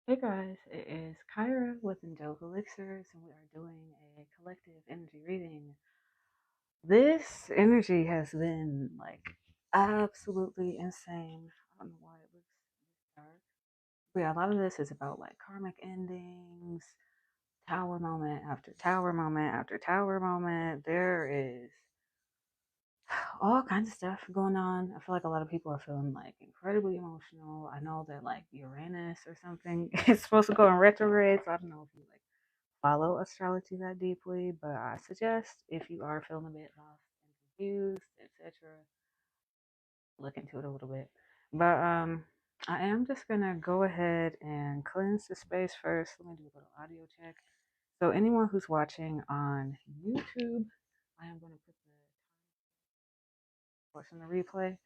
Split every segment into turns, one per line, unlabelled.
Hey guys, it is Kyra with Angelix.Elixirs, and we are doing a collective energy reading. This energy has been like absolutely insane. I don't know why it looks this dark. But yeah, a lot of this is about like karmic endings, tower moment after tower moment after tower moment. There is all kinds of stuff going on. I feel like a lot of people are feeling like incredibly emotional. I know that like Uranus or something is supposed to go in retrograde, so I don't know if you like follow astrology that deeply, but I suggest if you are feeling a bit lost and confused, etc., look into it a little bit. But I am just gonna go ahead and cleanse the space first. Let me do a little audio check. So anyone who's watching on YouTube, I am gonna put the watching the replay,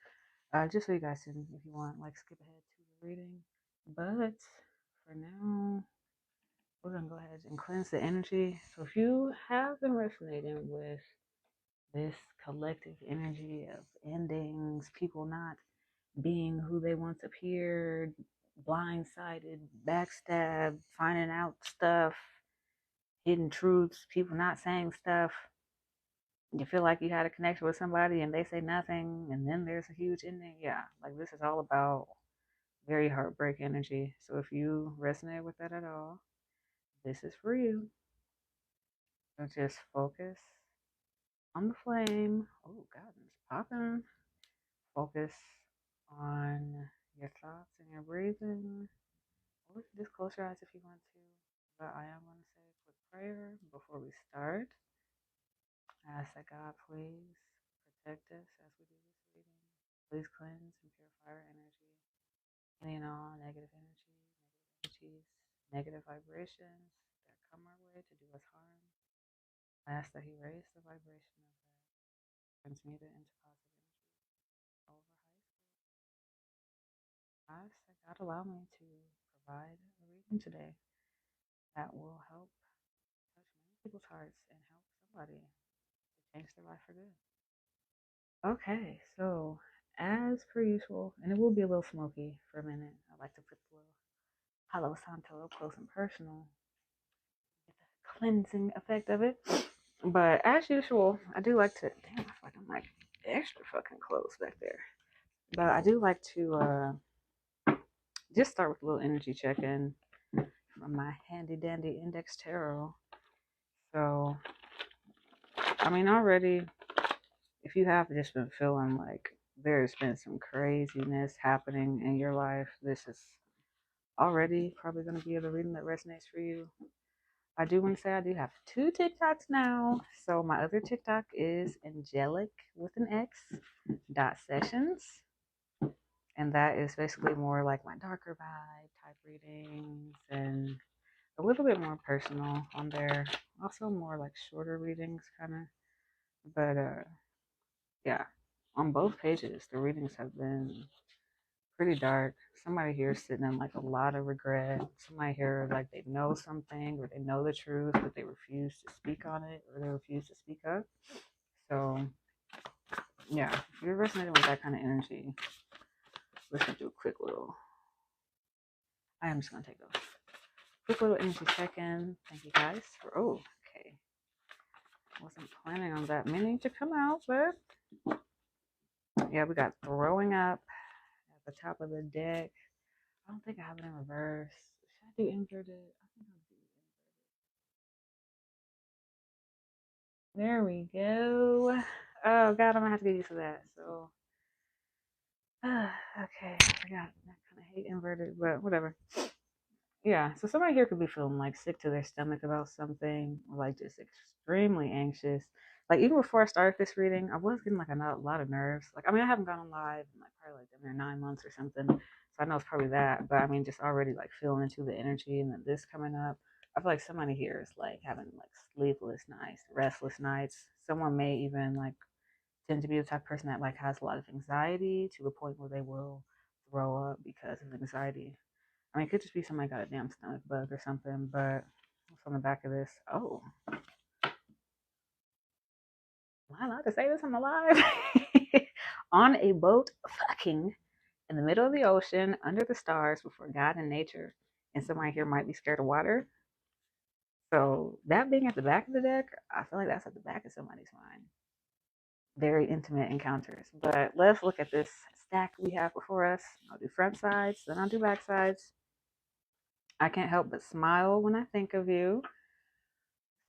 just so you guys can, if you want, like skip ahead to the reading. But for now, we're gonna go ahead and cleanse the energy. So if you have been resonating with this collective energy of endings, people not being who they once appeared, blindsided, backstabbed, finding out stuff, hidden truths, people not saying stuff. You feel like you had a connection with somebody and they say nothing, and then there's a huge ending. Yeah, like this is all about very heartbreak energy. So if you resonate with that at all, this is for you. So just focus on the flame. Oh, God, it's popping. Focus on your thoughts and your breathing. Or you can just close your eyes if you want to. But I am going to say a quick prayer before we start. I ask that God please protect us as we do this reading. Please cleanse and purify our energy. Any and all negative energy, negative energies, negative vibrations that come our way to do us harm. I ask that He raise the vibration of that, transmute it into positive energy over high school. I ask that God allow me to provide a reading today that will help touch many people's hearts and help somebody to change their life for good. Okay, so as per usual, and it will be a little smoky for a minute. I like to put the little Palo Santo up close and personal, get the cleansing effect of it. But as usual, I do like to. Damn, I feel like I'm like extra fucking close back there. But I do like to just start with a little energy check in from my handy dandy index tarot. So, I mean, already, if you have just been feeling like there's been some craziness happening in your life, this is already probably going to be the reading that resonates for you. I do want to say I do have two TikToks now. So my other TikTok is Angelic with an X .Sessions. And that is basically more like my darker vibe type readings and a little bit more personal on there. Also more like shorter readings kind of. But yeah, on both pages the readings have been pretty dark. Somebody here is sitting in like a lot of regret. Somebody here like they know something or they know the truth, but they refuse to speak on it or they refuse to speak up. So yeah, if you're resonating with that kind of energy, let's do a quick little. I am just gonna take a quick little energy check-in. Thank you guys for. Oh, okay. Wasn't planning on that many to come out, but yeah, we got throwing up at the top of the deck. I don't think I have it in reverse. Should I do inverted? I think I'll do it. There we go. Oh God, I'm gonna have to get used to that. So, okay, I forgot. I kind of hate inverted, but whatever. Yeah, so somebody here could be feeling like sick to their stomach about something, or like just extremely anxious. Like even before I started this reading, I was getting like a lot of nerves. Like I mean, I haven't gone on live in like probably like damn near 9 months or something, so I know it's probably that. But I mean, just already like feeling into the energy and then this coming up. I feel like somebody here is like having like sleepless nights, restless nights. Someone may even like tend to be the type of person that like has a lot of anxiety to the point where they will throw up because of anxiety. I mean, it could just be somebody got a damn stomach bug or something, but what's on the back of this? Oh, am I allowed to say this? I'm alive. On a boat, fucking in the middle of the ocean, under the stars, before God and nature. and somebody here might be scared of water. So that being at the back of the deck, I feel like that's at the back of somebody's mind. Very intimate encounters. But let's look at this stack we have before us. I'll do front sides, then I'll do back sides. I can't help but smile when I think of you.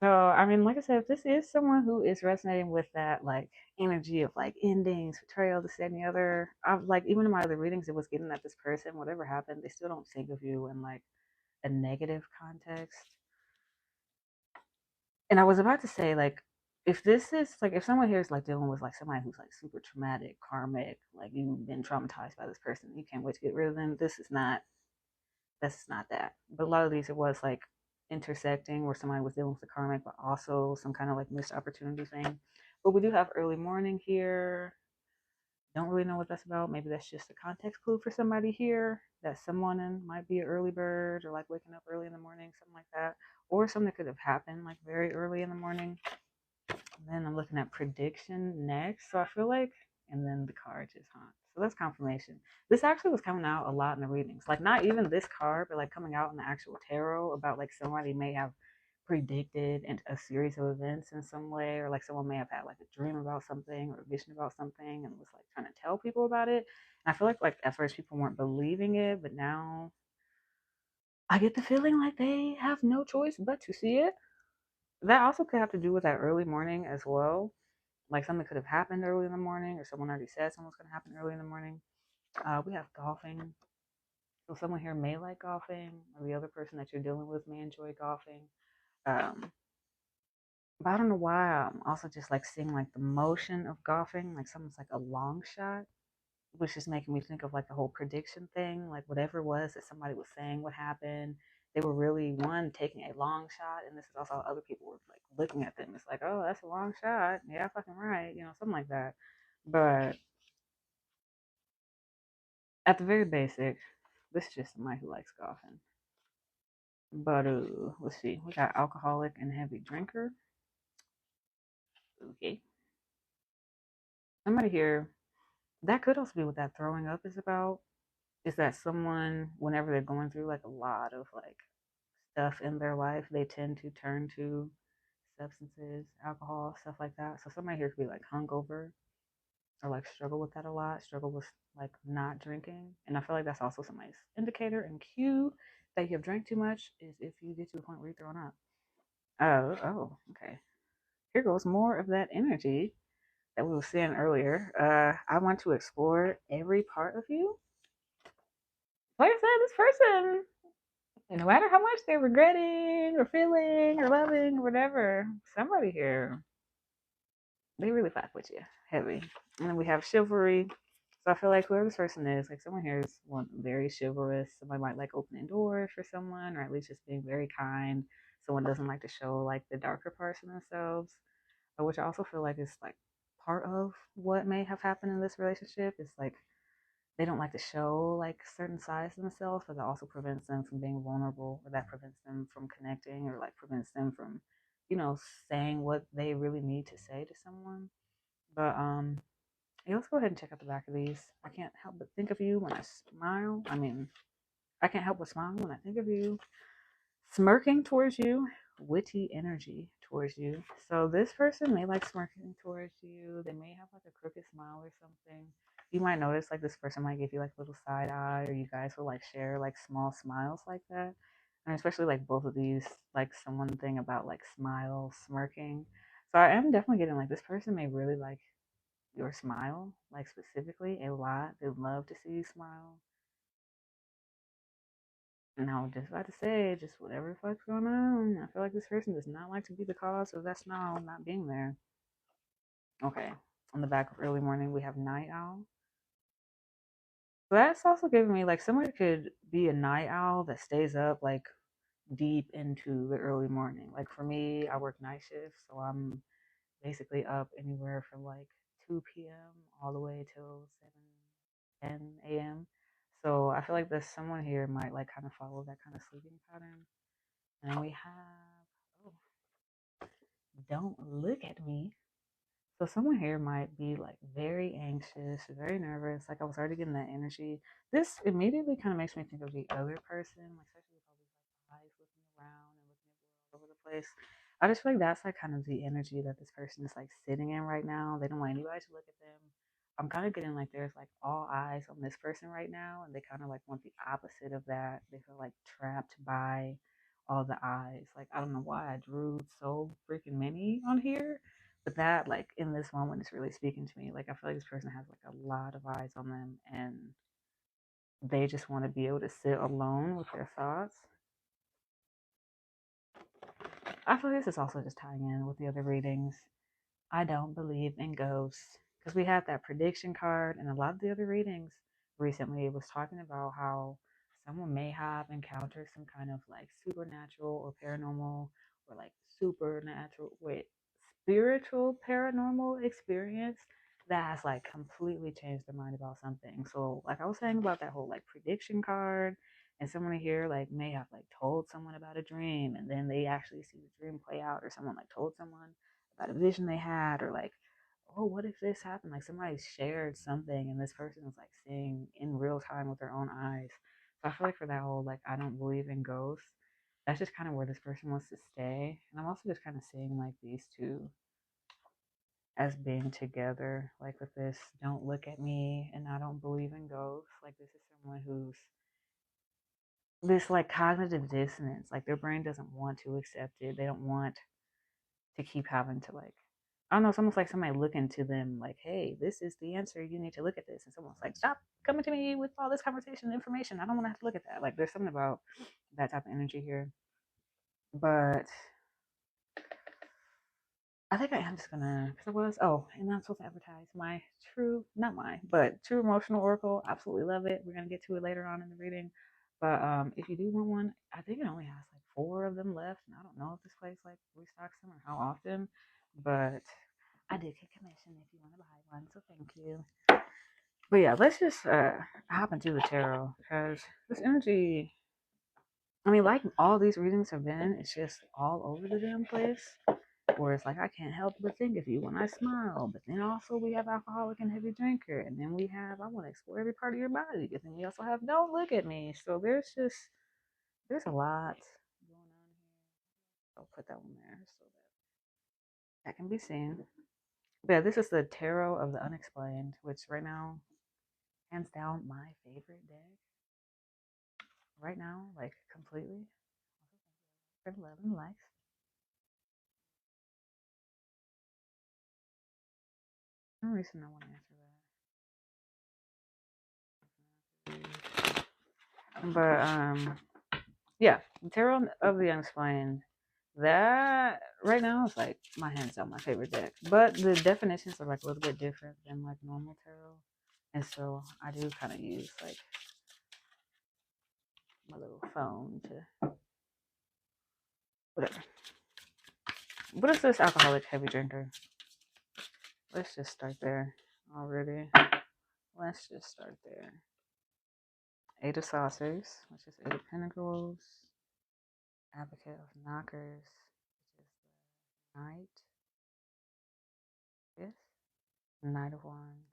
So, I mean, like I said, if this is someone who is resonating with that like energy of like endings, betrayal, this, that, and the other, I've like even in my other readings, it was getting that this person, whatever happened, they still don't think of you in like a negative context. And I was about to say, like, if this is like, if someone here is like dealing with like somebody who's like super traumatic, karmic, like you've been traumatized by this person, you can't wait to get rid of them. This is not that. But a lot of these, it was like intersecting where somebody was dealing with the karmic, but also some kind of like missed opportunity thing. But we do have early morning here. Don't really know what that's about. Maybe that's just a context clue for somebody here that someone might be an early bird or like waking up early in the morning, something like that. Or something that could have happened like very early in the morning. And then I'm looking at prediction next. So I feel like, and then the card just haunts. So that's confirmation. This actually was coming out a lot in the readings. Like not even this card, but like coming out in the actual tarot about like somebody may have predicted a series of events in some way, or like someone may have had like a dream about something or a vision about something and was like trying to tell people about it. And I feel like at first people weren't believing it, but now I get the feeling like they have no choice but to see it. That also could have to do with that early morning as well. Like something could have happened early in the morning, or someone already said something's going to happen early in the morning. We have golfing. So someone here may like golfing, or the other person that you're dealing with may enjoy golfing. Um, but I don't know why I'm also just like seeing like the motion of golfing, like someone's like a long shot, which is making me think of like the whole prediction thing, like whatever it was that somebody was saying would happen. They were really one taking a long shot, and this is also how other people were like looking at them. It's like, oh, that's a long shot. Yeah, fucking right, something like that. But at the very basic, this is just somebody who likes golfing. But let's see, we got alcoholic and heavy drinker. Okay, somebody here that could also be what that throwing up is about. Is that someone, whenever they're going through like a lot of like stuff in their life, they tend to turn to substances, alcohol, stuff like that. So somebody here could be like hungover or like struggle with that a lot, struggle with like not drinking. And I feel like that's also somebody's indicator and cue that you have drank too much is if you get to a point where you're throwing up. Okay. Here goes more of that energy that we were seeing earlier. I want to explore every part of you. Like I said, this person, no matter how much they're regretting or feeling or loving or whatever, somebody here, they really fuck with you heavy. And then we have chivalry. So I feel like whoever this person is, like someone here is one very chivalrous. Somebody might like opening doors for someone, or at least just being very kind. Someone doesn't like to show like the darker parts of themselves, which I also feel like is like part of what may have happened in this relationship. Is like they don't like to show like certain sides of themselves, but that also prevents them from being vulnerable, or that prevents them from connecting, or like prevents them from, saying what they really need to say to someone. But yeah, let's go ahead and check out the back of these. I can't help but think of you when I smile. I mean, I can't help but smile when I think of you. Smirking towards you, witty energy towards you. So this person may like smirking towards you. They may have like a crooked smile or something. You might notice like this person might give you like a little side eye, or you guys will like share like small smiles like that. And especially like both of these, like someone thing about like smile, smirking. So I am definitely getting like this person may really like your smile, like specifically a lot. They love to see you smile. And I was just about to say, just whatever the fuck's going on. I feel like this person does not like to be the cause of that smile not being there. Okay. On the back of early morning, we have night owl. So that's also giving me like somebody could be a night owl that stays up like deep into the early morning. Like for me, I work night shifts, so I'm basically up anywhere from like 2 p.m. all the way till 7, 10 a.m. So I feel like there's someone here might like kind of follow that kind of sleeping pattern. And then we have, oh, don't look at me. So someone here might be like very anxious, very nervous. Like I was already getting that energy. This immediately kind of makes me think of the other person, like especially place. I just feel like that's like kind of the energy that this person is like sitting in right now. They don't want anybody to look at them. I'm kind of getting like there's like all eyes on this person right now, and they kind of like want the opposite of that. They feel like trapped by all the eyes. Like I don't know why I drew so freaking many on here, but that like in this moment is really speaking to me. Like I feel like this person has like a lot of eyes on them, and they just want to be able to sit alone with their thoughts. I feel like this is also just tying in with the other readings. I don't believe in ghosts because we had that prediction card, and a lot of the other readings recently it was talking about how someone may have encountered some kind of like supernatural or paranormal or like supernatural, wait, spiritual paranormal experience that has like completely changed their mind about something. So, like I was saying about that whole like prediction card, and someone here like may have like told someone about a dream, and then they actually see the dream play out, or someone like told someone about a vision they had, or like, oh, what if this happened? Like somebody shared something, and this person was like seeing in real time with their own eyes. So I feel like for that whole like I don't believe in ghosts, that's just kind of where this person wants to stay. And I'm also just kind of seeing like these two as being together, like with this don't look at me and I don't believe in ghosts. Like this is someone who's this like cognitive dissonance, like their brain doesn't want to accept it. They don't want to keep having to like I don't know, it's almost like somebody looking to them like, hey, this is the answer, you need to look at this. And someone's like, stop coming to me with all this conversation and information. I don't want to have to look at that. Like there's something about that type of energy here. But I think I am just gonna, because I was, oh, and I'm supposed to advertise my true, not mine, but true emotional oracle. Absolutely love it. We're gonna get to it later on in the reading. But if you do want one, I think it only has like 4 of them left, and I don't know if this place like restocks them or how often. But I did get commission if you want to buy one, so thank you. But yeah, let's just hop into the tarot because this energy. I mean, like all these readings have been, it's just all over the damn place. Where it's like I can't help but think of you when I smile. But then also we have alcoholic and heavy drinker, and then we have I want to explore every part of your body. But then we also have don't look at me. So there's a lot going on here. I'll put that one there so that can be seen. But yeah, this is the tarot of the unexplained, which right now, hands down, my favorite deck. Right now, like completely. For 11 likes. No reason I want to answer that. But yeah, Tarot of the Unexplained. That right now is like my hands down my favorite deck. But the definitions are like a little bit different than like normal tarot. And so I do kind of use like my little phone to whatever. What is this alcoholic heavy drinker? Let's just start there already. Let's just start there. 8 of Saucers, which is 8 of Pentacles. Advocate of Knockers, which is the Knight. Yes. Knight of Wands.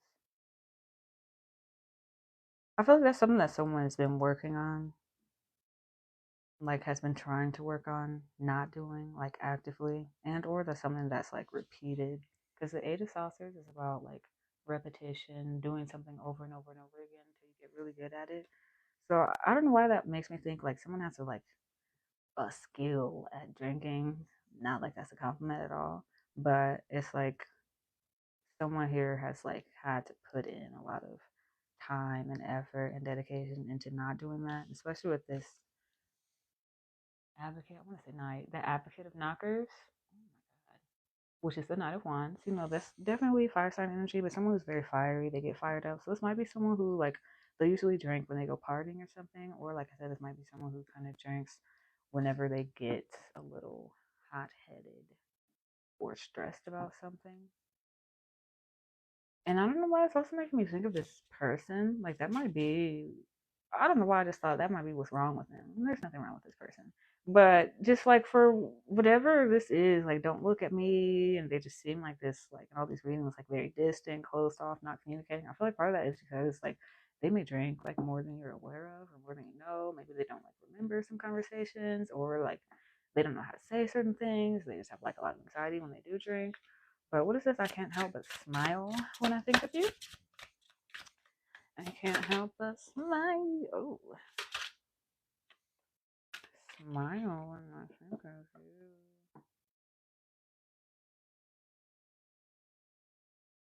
I feel like that's something that someone has been working on, like has been trying to work on, not doing like actively, and or that's something that's like repeated. Because the 8 of Saucers is about like repetition, doing something over and over and over again until you get really good at it. So I don't know why that makes me think like someone has to like a skill at drinking. Not like that's a compliment at all, but it's like someone here has like had to put in a lot of time and effort and dedication into not doing that, especially with this advocate. I want to say knight, the advocate of knockers. Oh my god, which is the Knight of Wands. You know, that's definitely fire sign energy, but someone who's very fiery, they get fired up. So this might be someone who like they usually drink when they go partying or something, or like I said, this might be someone who kind of drinks whenever they get a little hot headed or stressed about something. And I don't know why it's also making me think of this person. Like that might be I don't know why I just thought that might be what's wrong with them. There's nothing wrong with this person. But just like for whatever this is, like don't look at me and they just seem like this, like in all these readings, like very distant, closed off, not communicating. I feel like part of that is because like they may drink like more than you're aware of or more than you know. Maybe they don't like remember some conversations or like they don't know how to say certain things. They just have like a lot of anxiety when they do drink. But what is this? I can't help but smile when I think of you. I can't help but smile. Oh, smile when I think of you.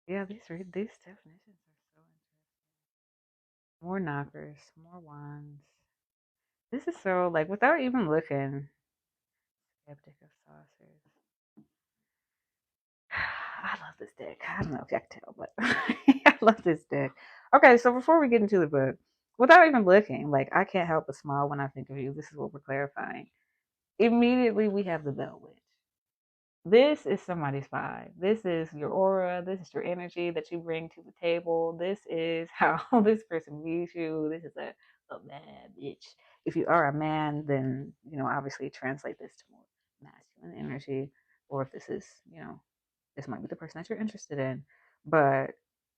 Yeah, these definitions are so interesting. More knockers, more wands. This is so like without even looking. Skeptic of saucers. I love this deck. I don't know if y'all can tell, but I love this deck. Okay, so before we get into the book, without even looking, like I can't help but smile when I think of you. This is what we're clarifying. Immediately we have the Bell Witch. This is somebody's vibe. This is your aura. This is your energy that you bring to the table. This is how this person views you. This is a bad bitch. If you are a man, then, obviously translate this to more masculine energy. Or if this is, this might be the person that you're interested in. But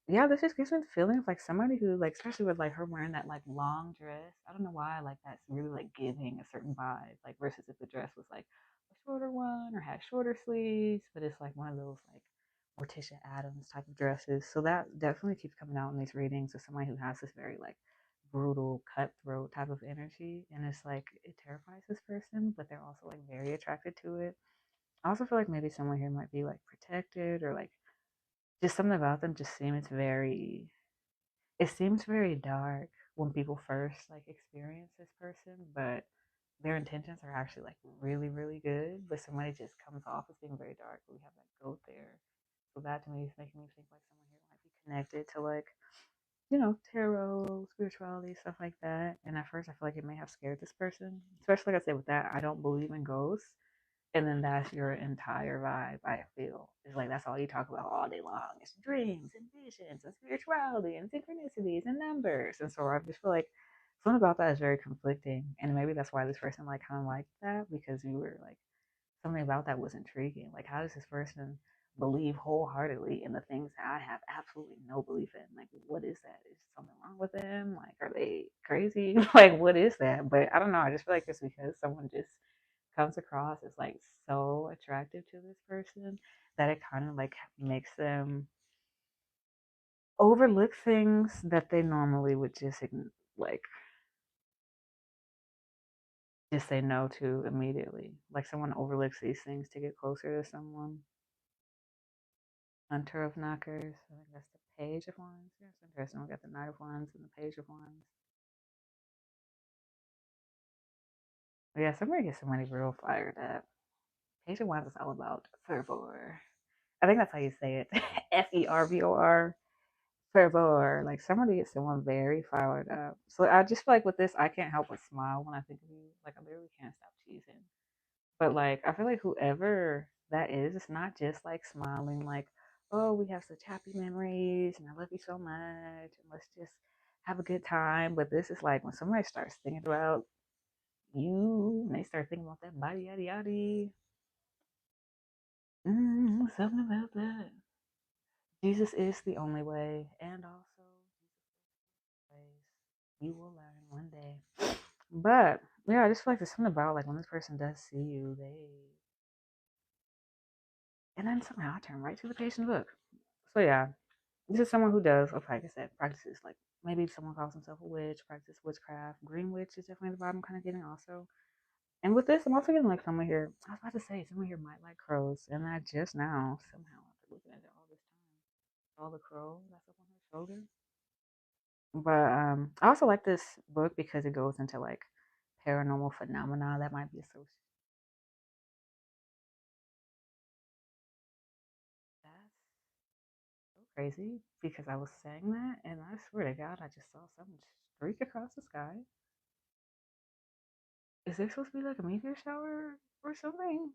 yeah, this just gives me the feeling of like somebody who, like, especially with like her wearing that like long dress. I don't know why, like that's really like giving a certain vibe. Like versus if the dress was like a shorter one or had shorter sleeves, but it's like one of those like Morticia Adams type of dresses. So that definitely keeps coming out in these readings of somebody who has this very like brutal, cutthroat type of energy, and it's like it terrifies this person, but they're also like very attracted to it. I also feel like maybe someone here might be like protected or like just something about them just seems very it seems very dark when people first like experience this person, but their intentions are actually like really, really good. But somebody just comes off as being very dark. We have that goat there. So that to me is making me think like someone here might be connected to like, tarot, spirituality, stuff like that. And at first I feel like it may have scared this person. Especially like I said with that, I don't believe in ghosts. And then that's your entire vibe, I feel. It's like that's all you talk about all day long. It's dreams and visions and spirituality and synchronicities and numbers. And so I just feel like something about that is very conflicting. And maybe that's why this person like kind of liked that, because you were like something about that was intriguing. Like how does this person believe wholeheartedly in the things that I have absolutely no belief in? Like what is that? Is something wrong with them? Like are they crazy? Like what is that? But I don't know. I just feel like it's because someone just comes across as like so attractive to this person that it kind of like makes them overlook things that they normally would just like just say no to immediately. Like someone overlooks these things to get closer to someone. Hunter of Knockers. I think that's the Page of Wands. Yeah, it's interesting. We got the Knight of Wands and the Page of Wands. But yeah, somebody gets somebody real fired up. Page of Wands is all about fervor. I think that's how you say it. Fervor. Fervor. Like somebody gets someone very fired up. So I just feel like with this, I can't help but smile when I think of you. Like I literally can't stop teasing. But like I feel like whoever that is, it's not just like smiling like, oh, we have such happy memories and I love you so much and let's just have a good time. But this is like when somebody starts thinking about you and they start thinking about that body yada yada. Something about that. Jesus is the only way, and also ways you will learn one day. But yeah, I just feel like there's something about like when this person does see you, and then somehow I turn right to the page in the book. So yeah, this is someone who does, okay, like I said, practices like maybe someone calls himself a witch, practice witchcraft. Green witch is definitely the vibe I'm kind of getting also. And with this, I'm also getting like someone here. I was about to say someone here might like crows, and I just now somehow after looking at it all this time saw the crow that's up on her shoulder. But I also like this book because it goes into like paranormal phenomena that might be associated. That's so crazy because I was saying that, and I swear to God, I just saw something streak across the sky. Is there supposed to be like a meteor shower or something?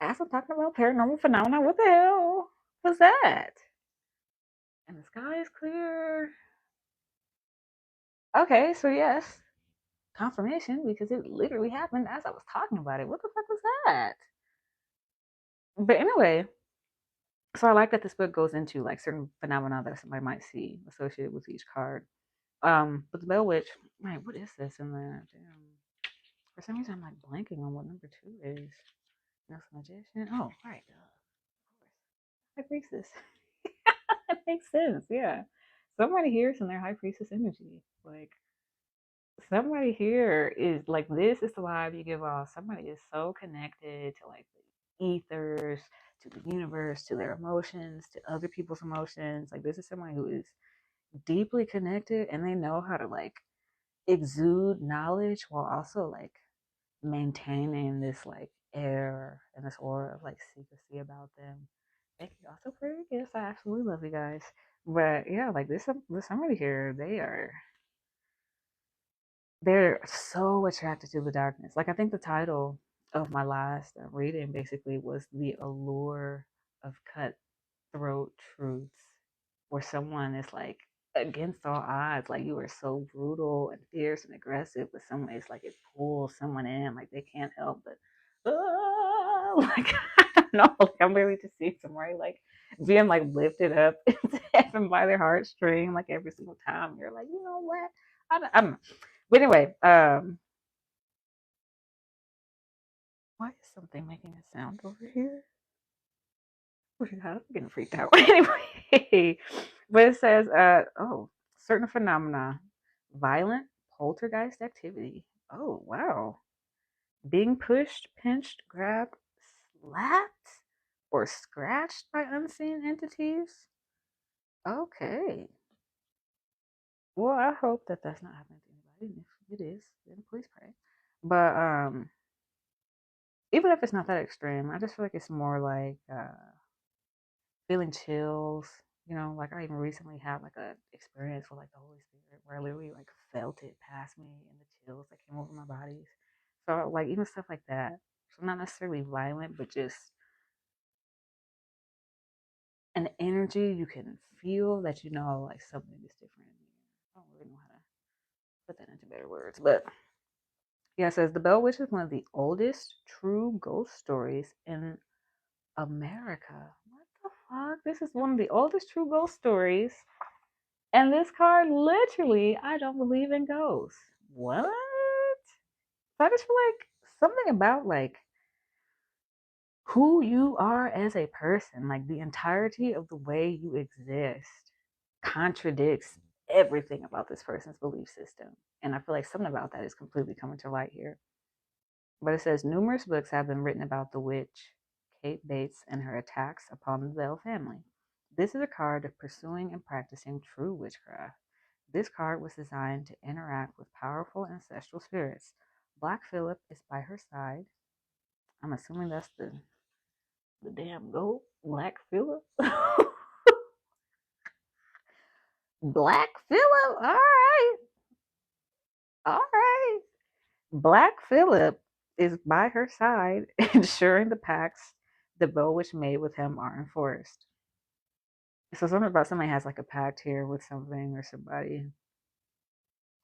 As I'm talking about paranormal phenomena, what the hell was that? And the sky is clear. Okay, so yes, confirmation because it literally happened as I was talking about it. What the fuck was that? But anyway, so I like that this book goes into like certain phenomena that somebody might see associated with each card. But the Bell Witch, right? What is this in there? Damn. For some reason, I'm like blanking on what number 2 is. No magician. Oh, right. Of course. High priestess. That makes sense. Yeah. Somebody here is in their high priestess energy. Like, somebody here is like, this is the vibe you give off. Somebody is so connected to like the ethers, to the universe, to their emotions, to other people's emotions. Like, this is someone who is deeply connected and they know how to like exude knowledge while also like maintaining this like air and this aura of like secrecy about them. Thank you also for your gifts. I absolutely love you guys. But yeah, like there's somebody here. They're so attracted to the darkness. Like I think the title of my last reading basically was the allure of cutthroat truths, where someone is like against all odds, like you are so brutal and fierce and aggressive, but some ways like it pulls someone in, like they can't help but like I don't know, like I'm really just seeing somebody like being like lifted up into heaven by their heartstring, like every single time you're like, you know what? I don't know. But anyway, why is something making a sound over here? I'm getting freaked out. Anyway, but it says, oh, certain phenomena, violent poltergeist activity. Oh, wow. Being pushed, pinched, grabbed, slapped, or scratched by unseen entities. Okay. Well, I hope that that's not happening to anybody. If it is, then please pray. But even if it's not that extreme, I just feel like it's more like feeling chills. You know, like I even recently had like a experience with like the Holy Spirit where I literally like felt it pass me and the chills that came over my bodies. So like even stuff like that. So not necessarily violent, but just an energy you can feel that you know like something is different in here. I don't really know how to put that into better words, but yeah, it says the Bell Witch is one of the oldest true ghost stories in America. What the fuck? This is one of the oldest true ghost stories. And this card literally, I don't believe in ghosts. What? So I just feel like something about like who you are as a person, like the entirety of the way you exist contradicts everything about this person's belief system. And I feel like something about that is completely coming to light here. But it says numerous books have been written about the witch, Kate Bates, and her attacks upon the Bell family. This is a card of pursuing and practicing true witchcraft. This card was designed to interact with powerful ancestral spirits. Black Phillip is by her side. I'm assuming that's the damn goat. Black Phillip. Black Phillip. All right. All right. Black Phillip is by her side, ensuring the pacts the Bell Witch made with him are enforced. So something about somebody has like a pact here with something or somebody.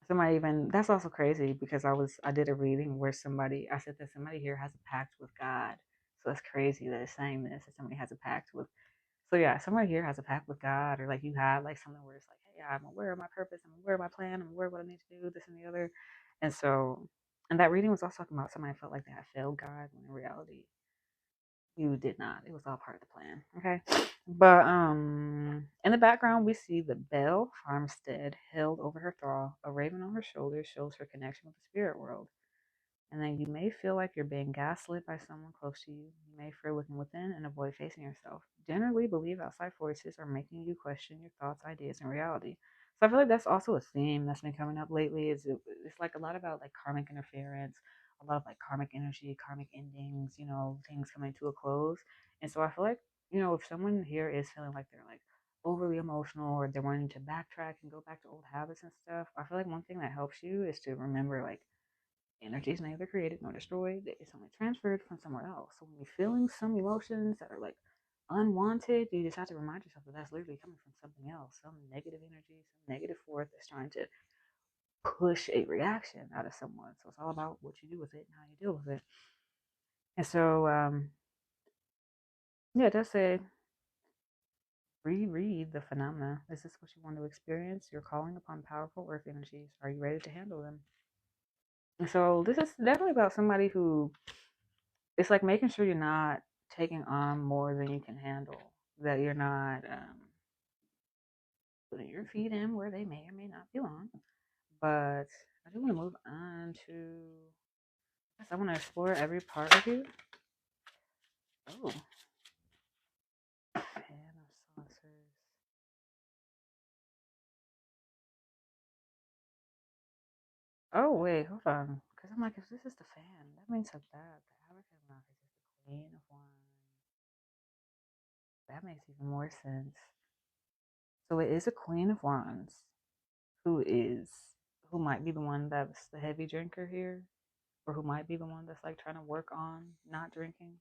Somebody even that's also crazy because I did a reading where I said that somebody here has a pact with God. So that's crazy that it's saying this that somebody has a pact with. So yeah, somebody here has a pact with God, or like you had like something where it's like, hey, I'm aware of my purpose, I'm aware of my plan, I'm aware of what I need to do, this and the other. And so, and that reading was also talking about somebody felt like they had failed God when in reality you did not. It was all part of the plan. Okay. But in the background we see the Bell farmstead held over her thrall. A raven on her shoulder shows her connection with the spirit world. And then you may feel like you're being gaslit by someone close to you. You may fear looking within and avoid facing yourself. Generally believe outside forces are making you question your thoughts, ideas, and reality. So I feel like that's also a theme that's been coming up lately. It's like a lot about like karmic interference, a lot of like karmic energy, karmic endings, you know, things coming to a close. And so I feel like, you know, if someone here is feeling like they're like overly emotional or they're wanting to backtrack and go back to old habits and stuff, I feel like one thing that helps you is to remember like energy is neither created nor destroyed. It's only transferred from somewhere else. So when you're feeling some emotions that are like unwanted, you just have to remind yourself that that's literally coming from something else, some negative energy, some negative force that's trying to push a reaction out of someone. So it's all about what you do with it and how you deal with it. And so, yeah, it does say reread the phenomena. Is this what you want to experience? You're calling upon powerful earth energies. Are you ready to handle them? And so this is definitely about somebody who, it's like making sure you're not taking on more than you can handle, that you're not putting your feet in where they may or may not belong. But I do want to move on to, yes, I want to explore every part of you. Oh, Fan of Saucers. Oh, wait, hold on. Because I'm like, if this is the fan, that means that the African monarch is just the Queen of Wands. That makes even more sense. So it is a Queen of Wands who is, who might be the one that's the heavy drinker here, or who might be the one that's like trying to work on not drinking,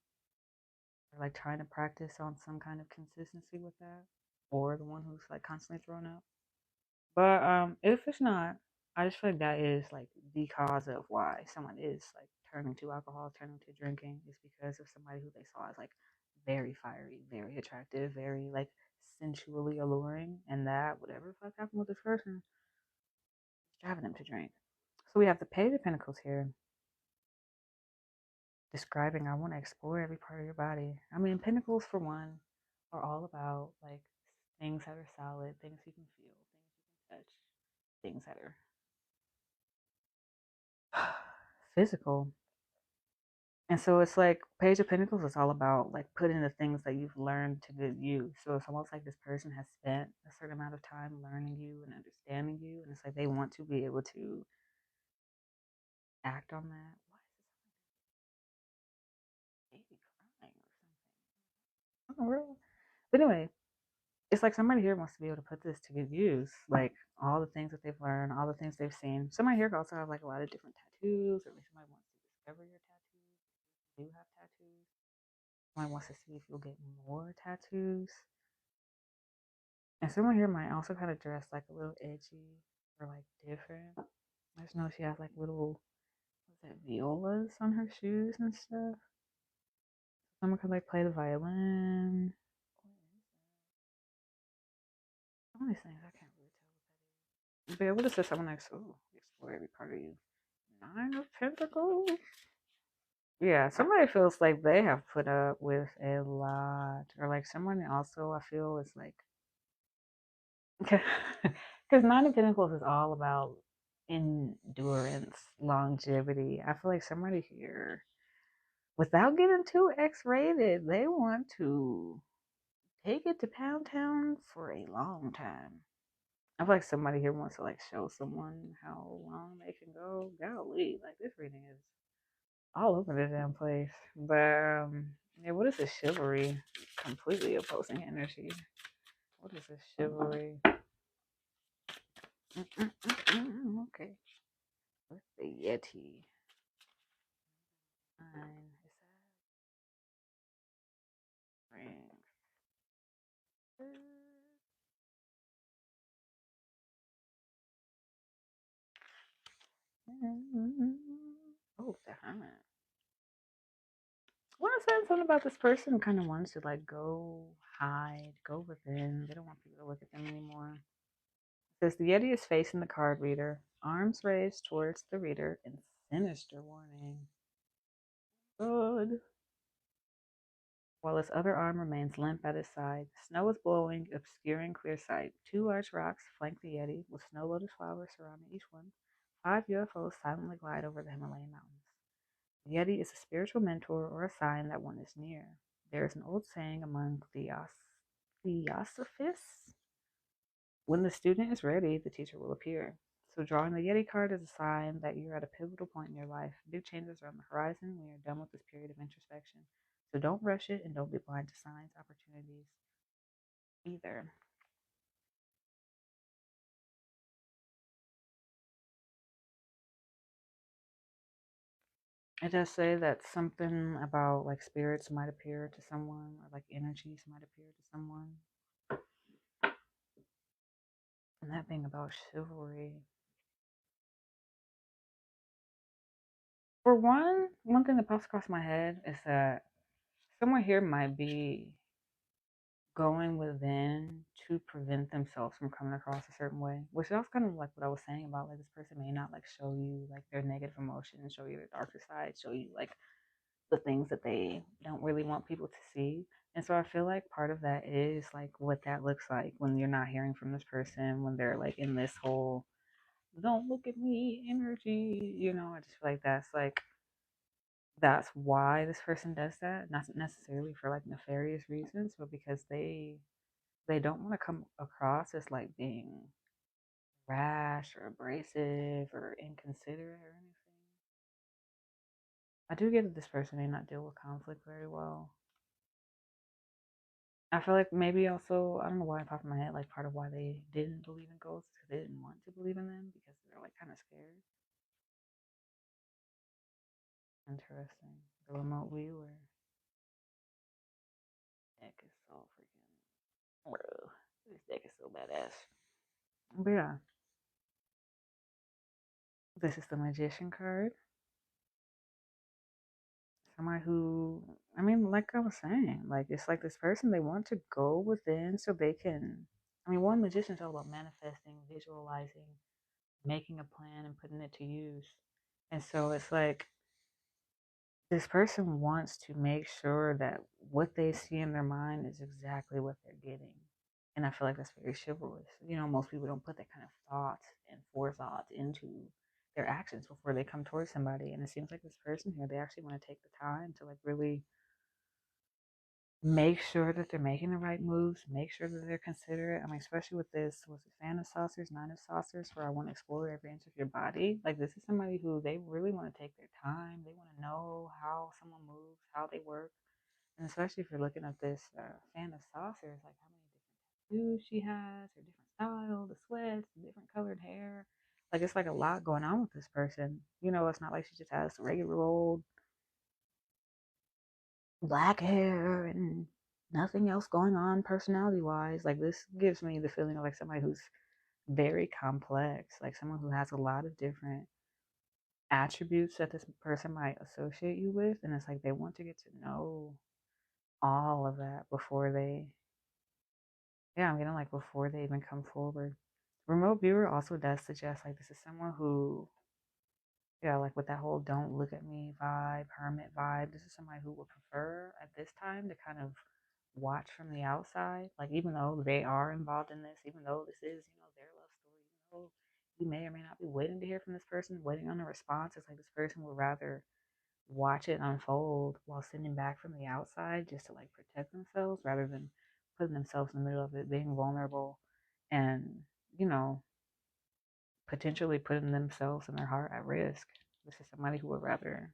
or like trying to practice on some kind of consistency with that, or the one who's like constantly throwing up. But if it's not, I just feel like that is like the cause of why someone is like turning to alcohol, turning to drinking, is because of somebody who they saw as like very fiery, very attractive, very like sensually alluring, and that whatever the fuck happened with this person is driving them to drink. So we have the Page of Pentacles here, describing I want to explore every part of your body. I mean, Pentacles for one are all about like things that are solid, things you can feel, things you can touch, things that are physical. And so it's like Page of Pentacles is all about like putting the things that you've learned to good use. So it's almost like this person has spent a certain amount of time learning you and understanding you, and it's like they want to be able to act on that. Why is this baby crying or something? I don't know. But anyway, it's like somebody here wants to be able to put this to good use, like all the things that they've learned, all the things they've seen. Somebody here could also have like a lot of different tattoos, or maybe somebody wants to discover your tattoos. If you do have tattoos. Somebody wants to see if you'll get more tattoos. And someone here might also kind of dress like a little edgy or like different. I just know she has like little, what's that, violas on her shoes and stuff. Someone could like play the violin. Some of these things I can't really tell. But yeah, what is this? Someone like, oh, explore every part of you. Nine of Pentacles. Yeah, somebody feels like they have put up with a lot. Or like someone also I feel is like, because Nine of Pentacles is all about endurance, longevity. I feel like somebody here, without getting too X-rated, they want to take it to Pound Town for a long time. I feel like somebody here wants to like show someone how long they can go. Golly, like this reading is all over the damn place. But yeah, what is this chivalry? Completely opposing energy. What is this chivalry? Okay. What's the Yeti? Nine. Is that rings? Oh, the Hermit. Well, I said something about this person kind of wants to like go hide, go within. They don't want people to look at them anymore. It says the Yeti is facing the card reader, arms raised towards the reader, and sinister warning. Good. While its other arm remains limp at his side. Snow is blowing, obscuring clear sight. Two large rocks flank the Yeti, with snow lotus flowers surrounding each one. 5 UFOs silently glide over the Himalayan mountains. The Yeti is a spiritual mentor or a sign that one is near. There is an old saying among Theosophists: when the student is ready, the teacher will appear. So drawing the Yeti card is a sign that you're at a pivotal point in your life. Big changes are on the horizon when you're done with this period of introspection. So don't rush it and don't be blind to signs, opportunities either. It does say that something about like spirits might appear to someone, or like energies might appear to someone. And that being about chivalry. For one thing that pops across my head is that someone here might be going within to prevent themselves from coming across a certain way, which is also kind of like what I was saying about like this person may not like show you like their negative emotions, show you their darker side, show you like the things that they don't really want people to see. And so I feel like part of that is like what that looks like when you're not hearing from this person, when they're like in this whole don't look at me energy, I just feel like that's why this person does that, not necessarily for like nefarious reasons, but because they don't want to come across as like being rash or abrasive or inconsiderate or anything. I do get that this person may not deal with conflict very well. I feel like maybe also, I don't know why it popped in my head, like part of why they didn't believe in ghosts because they didn't want to believe in them because they're like kind of scared. Interesting. The remote viewer. Deck is so freaking. Bro, this deck is so badass. But yeah, this is the Magician card. Somebody who, I mean, like I was saying, like it's like this person, they want to go within so they can. I mean, one magician is all about manifesting, visualizing, making a plan, and putting it to use. And so it's like this person wants to make sure that what they see in their mind is exactly what they're getting. And I feel like that's very chivalrous. Most people don't put that kind of thought and forethought into their actions before they come towards somebody. And it seems like this person here, they actually want to take the time to like really make sure that they're making the right moves, make sure that they're considerate. I mean, especially with this, was it Fan of Saucers, Nine of Saucers, where I want to explore every inch of your body. Like, this is somebody who they really want to take their time. They want to know how someone moves, how they work. And especially if you're looking at this Fan of Saucers, like how many different tattoos she has, her different style, the sweats, the different colored hair. Like, it's like a lot going on with this person. It's not like she just has regular old black hair and nothing else going on personality wise. Like this gives me the feeling of like somebody who's very complex, like someone who has a lot of different attributes that this person might associate you with. And it's like they want to get to know all of that before they, yeah, I'm getting like before they even come forward. Remote viewer also does suggest like this is someone who, yeah, like with that whole don't look at me vibe, hermit vibe, this is somebody who would prefer at this time to kind of watch from the outside. Like, even though they are involved in this, even though this is, their love story, even though you may or may not be waiting to hear from this person, waiting on a response, it's like this person would rather watch it unfold while sitting back from the outside just to like protect themselves rather than putting themselves in the middle of it, being vulnerable and, you know, potentially putting themselves and their heart at risk. This is somebody who would rather,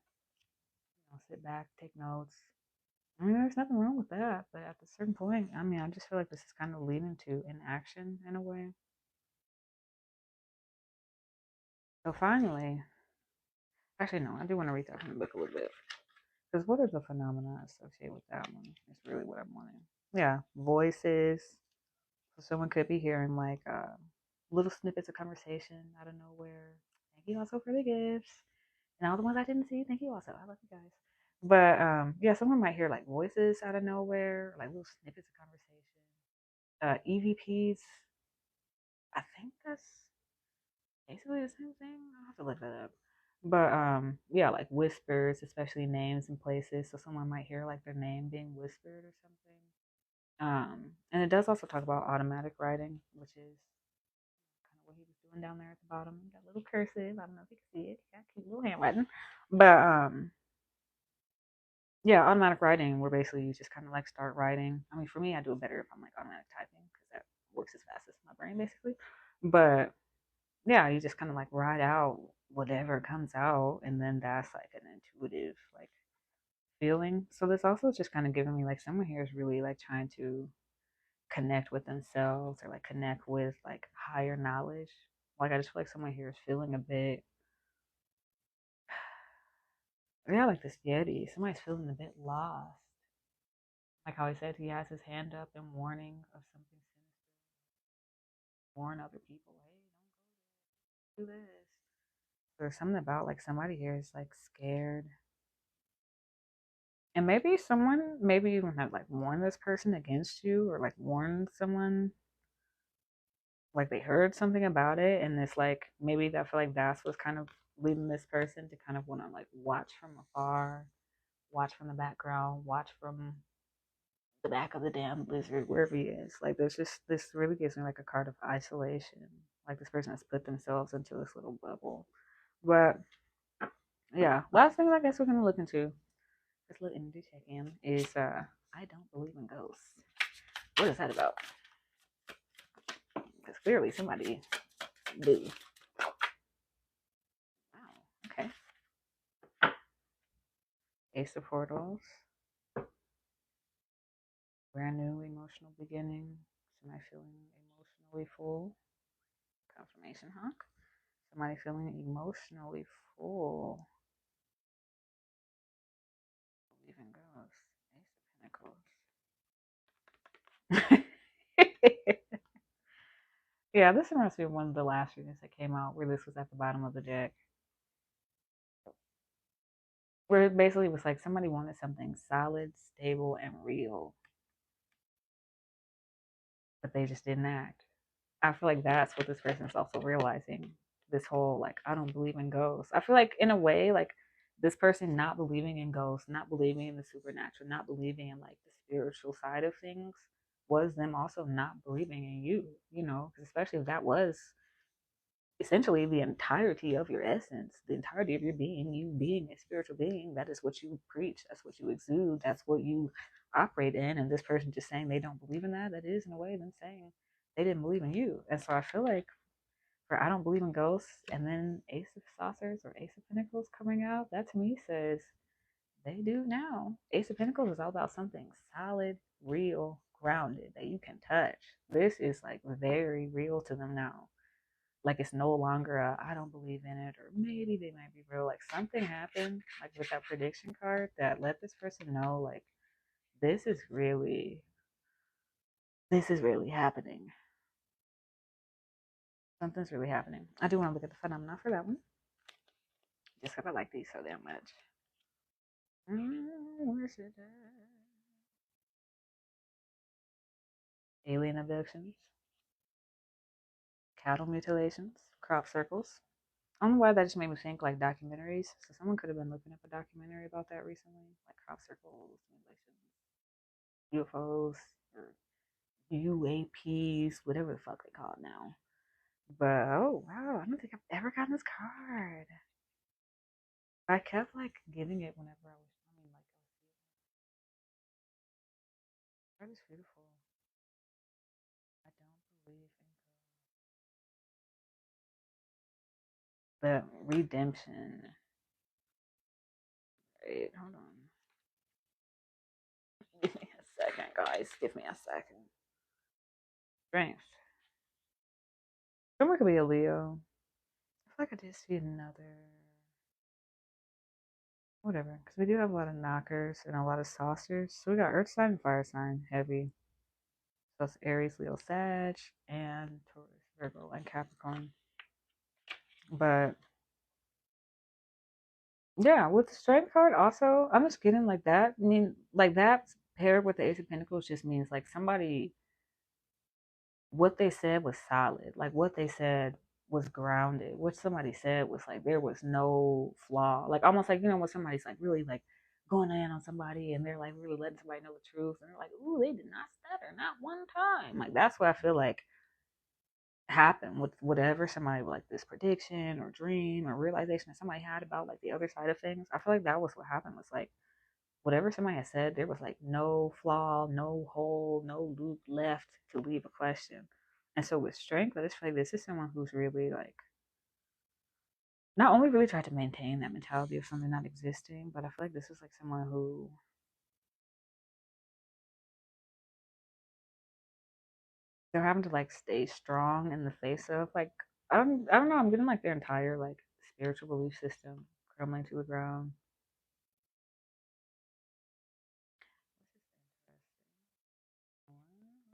sit back, take notes. I mean, there's nothing wrong with that, but at a certain point, I mean, I just feel like this is kind of leading to inaction in a way. So finally, actually, no, I do want to read that from the book a little bit. Because what are the phenomena associated with that one? Is really what I'm wanting. Yeah, voices. So someone could be hearing like little snippets of conversation out of nowhere. Thank you also for the gifts. And all the ones I didn't see, thank you also. I love you guys. But yeah, someone might hear like voices out of nowhere, like little snippets of conversation. EVPs, I think that's basically the same thing. I'll have to look that up. But yeah, like whispers, especially names and places. So someone might hear like their name being whispered or something. And it does also talk about automatic writing, which is kind of what he was doing down there at the bottom. He got a little cursive. I don't know if you can see it. He got cute little handwriting. But yeah, automatic writing, where basically you just kind of like start writing. I mean, for me, I do it better if I'm like automatic typing because that works as fast as my brain basically. But yeah, you just kind of like ride out whatever comes out, and then that's like an intuitive like feeling. So this also just kind of giving me like someone here is really like trying to connect with themselves or like connect with like higher knowledge. Like I just feel like someone here is feeling a bit, yeah, like this Yeti. Somebody's feeling a bit lost. Like how he said he has his hand up in warning of something sinister, warn other people, hey, don't go there, do this. There's something about like somebody here is like scared. And maybe someone, maybe even have like warned this person against you, or like warned someone, like they heard something about it, and it's like maybe I feel like that's what's kind of leading this person to kind of want to like watch from afar, watch from the background, watch from the back of the damn lizard, wherever he is. Like there's just this really gives me like a card of isolation. Like this person has put themselves into this little bubble. But yeah, last thing I guess we're gonna look into this little energy check in is I don't believe in ghosts. What is that about? Because clearly somebody do. Wow. Okay. Ace of Portals. Brand new emotional beginning. Somebody feeling emotionally full. Confirmation hawk. Somebody feeling emotionally full. Believe in ghosts. Ace of Pentacles. Yeah, this reminds me of one of the last readings that came out where this was at the bottom of the deck. Where it basically was like somebody wanted something solid, stable, and real, but they just didn't act. I feel like that's what this person is also realizing. This whole like, I don't believe in ghosts. I feel like in a way, like this person not believing in ghosts, not believing in the supernatural, not believing in like the spiritual side of things was them also not believing in you, you know, especially if that was essentially the entirety of your essence, the entirety of your being, you being a spiritual being. That is what you preach, that's what you exude, that's what you operate in. And this person just saying they don't believe in that, that is in a way them saying they didn't believe in you. And so I feel like for I don't believe in ghosts, and then Ace of Saucers or Ace of Pentacles coming out, that to me says they do now. Ace of Pentacles is all about something solid, real, grounded that you can touch. This is like very real to them now. Like it's no longer a I don't believe in it, or maybe they might be real. Like something happened, like with that prediction card, that let this person know like this is really this is really happening. Something's really happening. I do want to look at the phenomena for that one. Just because I like these so damn much. Where's it at? Alien abductions, cattle mutilations, crop circles. I don't know why that just made me think like documentaries. So someone could have been looking up a documentary about that recently, like crop circles, mutilations, UFOs, or UAPs, whatever the fuck they call it now. But oh wow, I don't think I've ever gotten this card. I kept like getting it whenever I was. I mean, like, card is beautiful. I don't believe in the redemption. Wait, hold on. Give me a second, guys. Give me a second. Strength. Someone could be a Leo. I feel like I did see another. Whatever, because we do have a lot of knockers and a lot of saucers. So we got Earth sign and Fire sign heavy. So it's Aries, Leo, Sag, and Taurus, Virgo, and Capricorn. But yeah, with the Strength card, also, I'm just getting like that. I mean, like that paired with the Ace of Pentacles just means like somebody, what they said was solid. Like what they said was grounded. What somebody said was like there was no flaw. Like almost like, you know, when somebody's like really like going in on somebody and they're like really letting somebody know the truth and they're like, ooh, they did not stutter, not one time. Like that's what I feel like happened with whatever somebody like this prediction or dream or realization that somebody had about like the other side of things. I feel like that was what happened, was like whatever somebody had said, there was like no flaw, no hole, no loop left to leave a question. And so with Strength, I just feel like this is someone who's really like not only really tried to maintain that mentality of something not existing, but I feel like this is like someone who they're having to like stay strong in the face of like I don't know, I'm getting like their entire like spiritual belief system crumbling to the ground.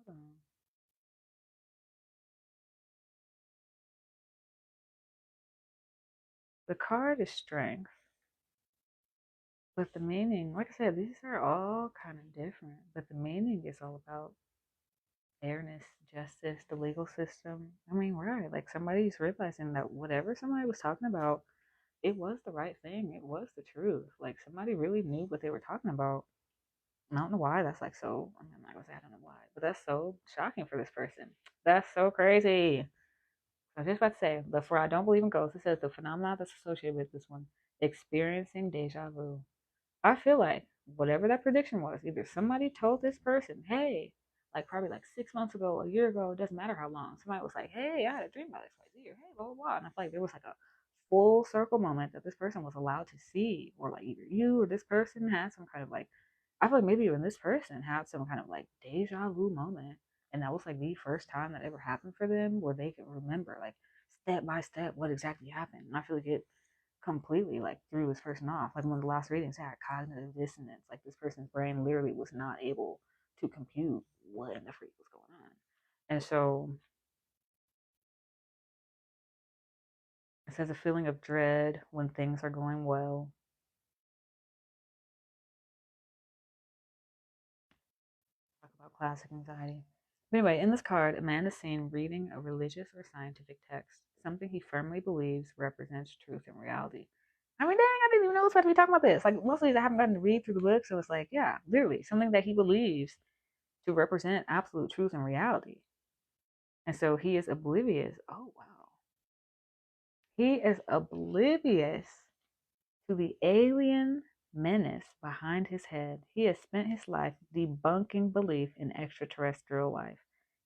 Hold on. The card is Strength. But the meaning, like I said, these are all kind of different. But the meaning is all about fairness, justice, the legal system. I mean, right. Like somebody's realizing that whatever somebody was talking about, it was the right thing. It was the truth. Like somebody really knew what they were talking about. I don't know why that's like so. I mean, I'm not gonna say I don't know why, but that's so shocking for this person. That's so crazy. I was just about to say, before I don't believe in ghosts, it says the phenomena that's associated with this one, experiencing deja vu. I feel like whatever that prediction was, either somebody told this person, hey, like probably like 6 months ago, a year ago, it doesn't matter how long, somebody was like, hey, I had a dream about XYZ, or hey, blah, blah, blah. And I feel like there was like a full circle moment that this person was allowed to see, or like either you or this person had some kind of like, I feel like maybe even this person had some kind of like deja vu moment. And that was like the first time that ever happened for them where they could remember like step by step what exactly happened. And I feel like it completely like threw this person off. Like one of the last readings had cognitive dissonance. Like this person's brain literally was not able to compute what in the freak was going on. And so it says a feeling of dread when things are going well. Talk about classic anxiety. But anyway, in this card, a man is seen reading a religious or scientific text, something he firmly believes represents truth and reality. I mean, dang, I didn't even know I was about to be talking about this. Like, most of these I haven't gotten to read through the book, so it's like, yeah, literally, something that he believes to represent absolute truth and reality. And so he is oblivious. Oh, wow. He is oblivious to the alien menace behind his head. He has spent his life debunking belief in extraterrestrial life.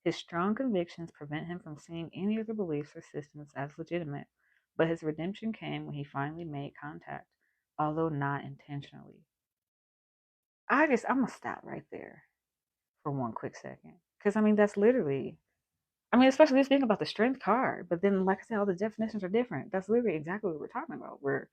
His strong convictions prevent him from seeing any other beliefs or systems as legitimate, but his redemption came when he finally made contact, although not intentionally. I'm going to stop right there for one quick second. Because, I mean, that's literally, I mean, especially speaking about the strength card, but then, like I said, all the definitions are different. That's literally exactly what we're talking about. Where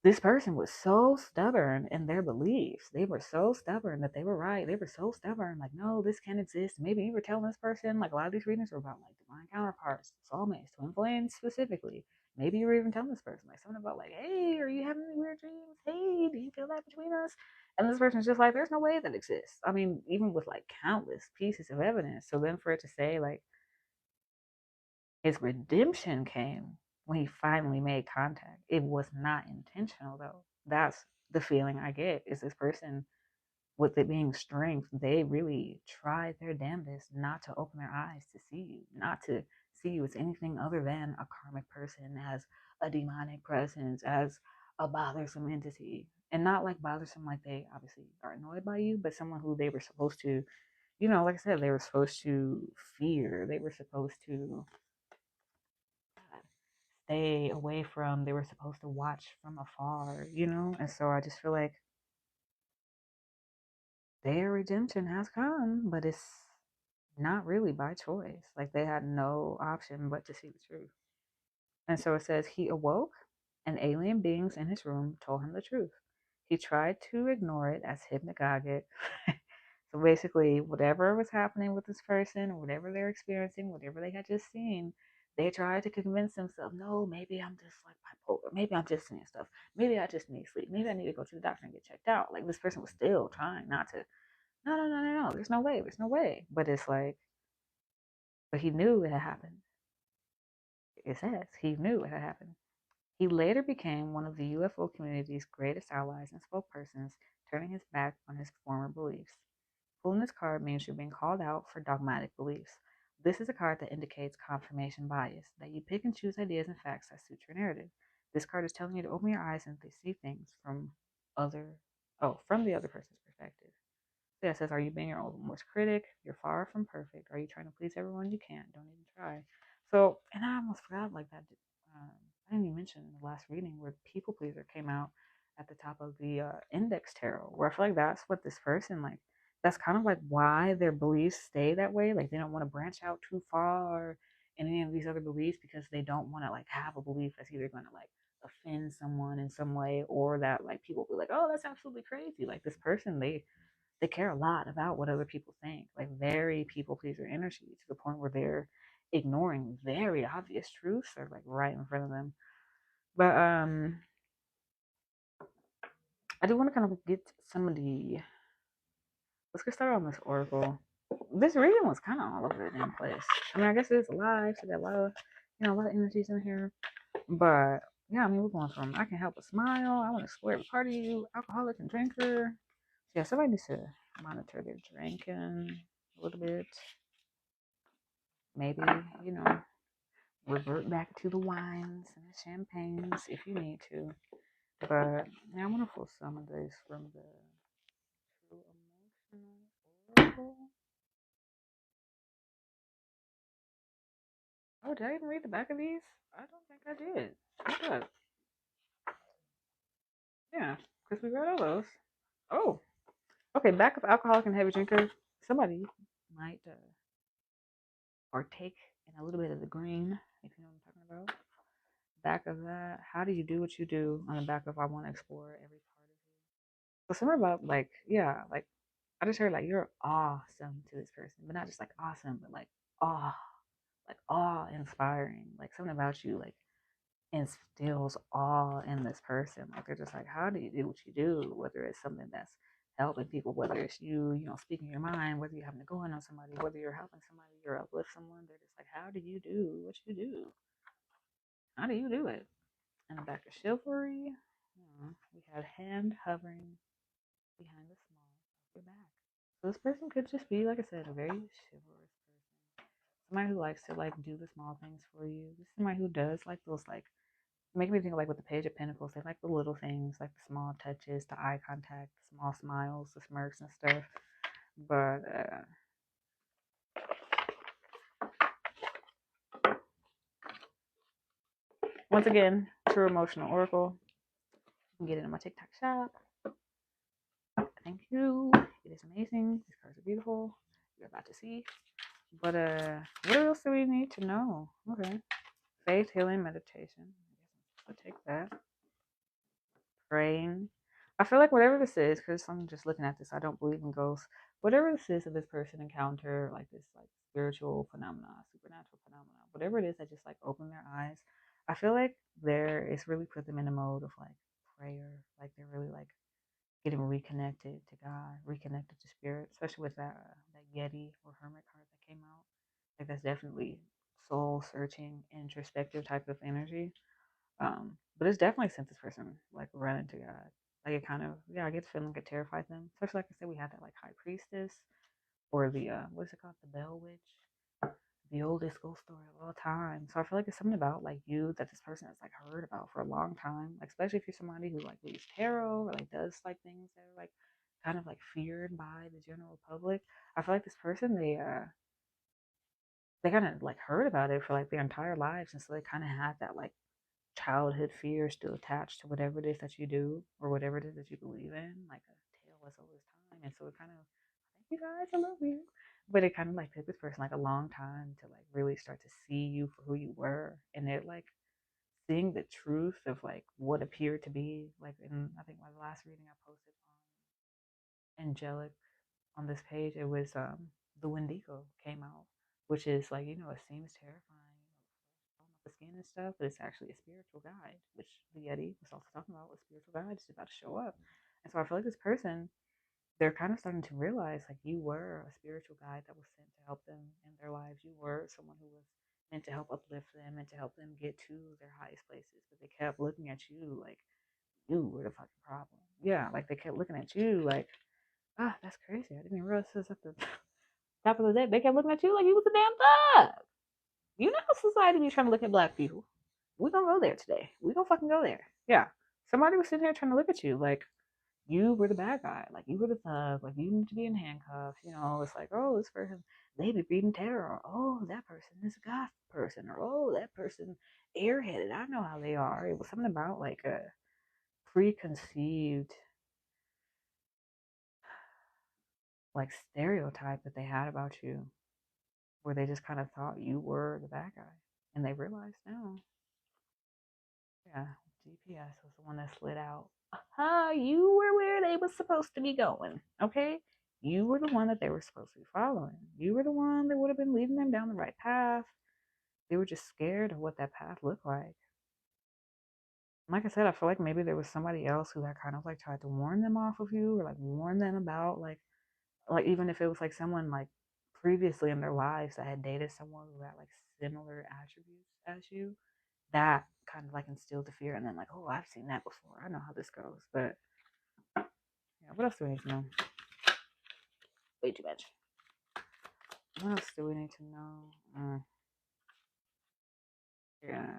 this person was so stubborn in their beliefs. They were so stubborn that they were right. They were so stubborn, like, no, this can't exist. Maybe you were telling this person, like, a lot of these readings were about, like, divine counterparts, soulmates, twin flames specifically. Maybe you were even telling this person, like, something about, like, hey, are you having any weird dreams? Hey, do you feel that between us? And this person's just like, there's no way that exists. I mean, even with, like, countless pieces of evidence. So then for it to say, like, his redemption came when he finally made contact. It was not intentional though. That's the feeling I get is this person with it being strength, they really tried their damnedest not to open their eyes to see you, not to see you as anything other than a karmic person, as a demonic presence, as a bothersome entity. And not like bothersome like they obviously are annoyed by you, but someone who they were supposed to, like I said, they were supposed to fear. They were supposed to stay away from, they were supposed to watch from afar. And so I just feel like their redemption has come, but it's not really by choice. Like they had no option but to see the truth. And so it says he awoke and alien beings in his room told him the truth. He tried to ignore it as hypnagogic. So basically, whatever was happening with this person, whatever they're experiencing, whatever they had just seen, they tried to convince themselves, no, maybe I'm just like bipolar. Maybe I'm just seeing stuff. Maybe I just need sleep. Maybe I need to go to the doctor and get checked out. Like this person was still trying not to, no, no, no, no, no. There's no way. There's no way. But it's like, but he knew it had happened. It says he knew it had happened. He later became one of the UFO community's greatest allies and spokespersons, turning his back on his former beliefs. Pulling this card means you're being called out for dogmatic beliefs. This is a card that indicates confirmation bias, that you pick and choose ideas and facts that suit your narrative. This card is telling you to open your eyes and to see things from the other person's perspective. Yeah, it says, are you being your own worst critic? You're far from perfect. Are you trying to please everyone? You can't. Don't even try. So, and I almost forgot like that. I didn't even mention in the last reading where people pleaser came out at the top of the index tarot, where I feel like that's what this person like. That's kind of like why their beliefs stay that way. Like they don't want to branch out too far in any of these other beliefs because they don't want to like have a belief that's either going to like offend someone in some way or that like people be like, oh, that's absolutely crazy. Like this person, they care a lot about what other people think, like very people pleaser energy to the point where they're ignoring very obvious truths that are like right in front of them. But I do want to kind of get some of the. Let's get started on this oracle. This reading was kind of all over the damn place. I mean, I guess it's live, so got a lot of, a lot of energies in here. But yeah, I mean, we're going from I can help but smile. I want to explore every part of you, alcoholic and drinker. Yeah, somebody needs to monitor their drinking a little bit. Maybe, revert back to the wines and the champagnes if you need to. But yeah, I want to pull some of this from the True Emotional Oracle. Oh, did I even read the back of these? I don't think I did. What's up? Yeah, because we read all those. Oh, okay. Back of alcoholic and heavy drinker. Somebody might partake in a little bit of the green, if you know what I'm talking about. Back of that, how do you do what you do? On the back of I want to explore every part of you. So something about like, yeah, like I just heard like you're awesome to this person, but not just like awesome, but awe, like awe inspiring. Like something about you like instills awe in this person. Like they're just like, how do you do what you do? Whether it's something that's helping people, whether it's you, speaking your mind, whether you're having to go in on somebody, whether you're helping somebody or uplift someone, they're just like, how do you do what you do? How do you do it? In the back of chivalry, we have hand hovering behind the small of your back. So this person could just be, like I said, a very chivalrous person. Somebody who likes to like do the small things for you. Somebody who does like those like make me think like with the Page of Pentacles, they like the little things, like the small touches, the eye contact, the small smiles, the smirks and stuff. But once again, True Emotional Oracle. You can get it in my TikTok shop. Thank you. It is amazing. These cards are beautiful. You're about to see. But what else do we need to know? Okay. Faith, healing, meditation. I guess I'll take that. Praying. I feel like whatever this is, because I'm just looking at this, I don't believe in ghosts. Whatever this is that this person encounter, like this like spiritual phenomena, supernatural phenomena, whatever it is that just like open their eyes, I feel like it's really put them in a mode of like prayer. Like they're really like getting reconnected to God, reconnected to spirit, especially with that Yeti or Hermit card that came out. Like that's definitely soul searching, introspective type of energy. But it's definitely sent this person like running to God. Like it kind of, yeah, I get the feeling it terrified them. Especially like I said, we had that like High Priestess or the what's it called, the Bell Witch, the oldest ghost story of all time. So I feel like it's something about like you that this person has like heard about for a long time. Like especially if you're somebody who like reads tarot or like does like things that are like kind of like feared by the general public. I feel like this person they kind of like heard about it for like their entire lives, and so they kind of had that like childhood fear still attached to whatever it is that you do or whatever it is that you believe in, like a tale as old as time. And so it kind of, thank you guys, I love you. But it kind of like took this person like a long time to like really start to see you for who you were. And it like seeing the truth of like what appeared to be like in, I think my last reading I posted on Angelic on this page, it was the Wendigo came out, which is like, it seems terrifying, the skin and stuff, but it's actually a spiritual guide, which the Yeti was also talking about. A spiritual guide is about to show up. And so I feel like this person, they're kind of starting to realize like you were a spiritual guide that was sent to help them in their lives. You were someone who was meant to help uplift them and to help them get to their highest places. But they kept looking at you like you were the fucking problem. Yeah, like they kept looking at you like, that's crazy. I didn't even realize this at the top of the day. They kept looking at you like you was a damn thug. You know how society be trying to look at black people. We're gonna go there today. We're gonna fucking go there. Yeah. Somebody was sitting here trying to look at you like you were the bad guy, like you were the thug, like you need to be in handcuffs. It's like, oh, this person, they be reading tarot. Oh, that person is a goth person. Or, oh, that person airheaded. I know how they are. It was something about like a preconceived like stereotype that they had about you where they just kind of thought you were the bad guy. And they realized now. Yeah, GPS was the one that slid out. You were where they was supposed to be going, okay? You were the one that they were supposed to be following. You were the one that would have been leading them down the right path. They were just scared of what that path looked like. Like I said, I feel like maybe there was somebody else who had kind of like tried to warn them off of you, or like warn them about like even if it was like someone like previously in their lives that had dated someone who had like similar attributes as you, that kind of like instilled the fear, and then like, oh, I've seen that before. I know how this goes. But yeah, what else do we need to know? Way too much. What else do we need to know? Yeah.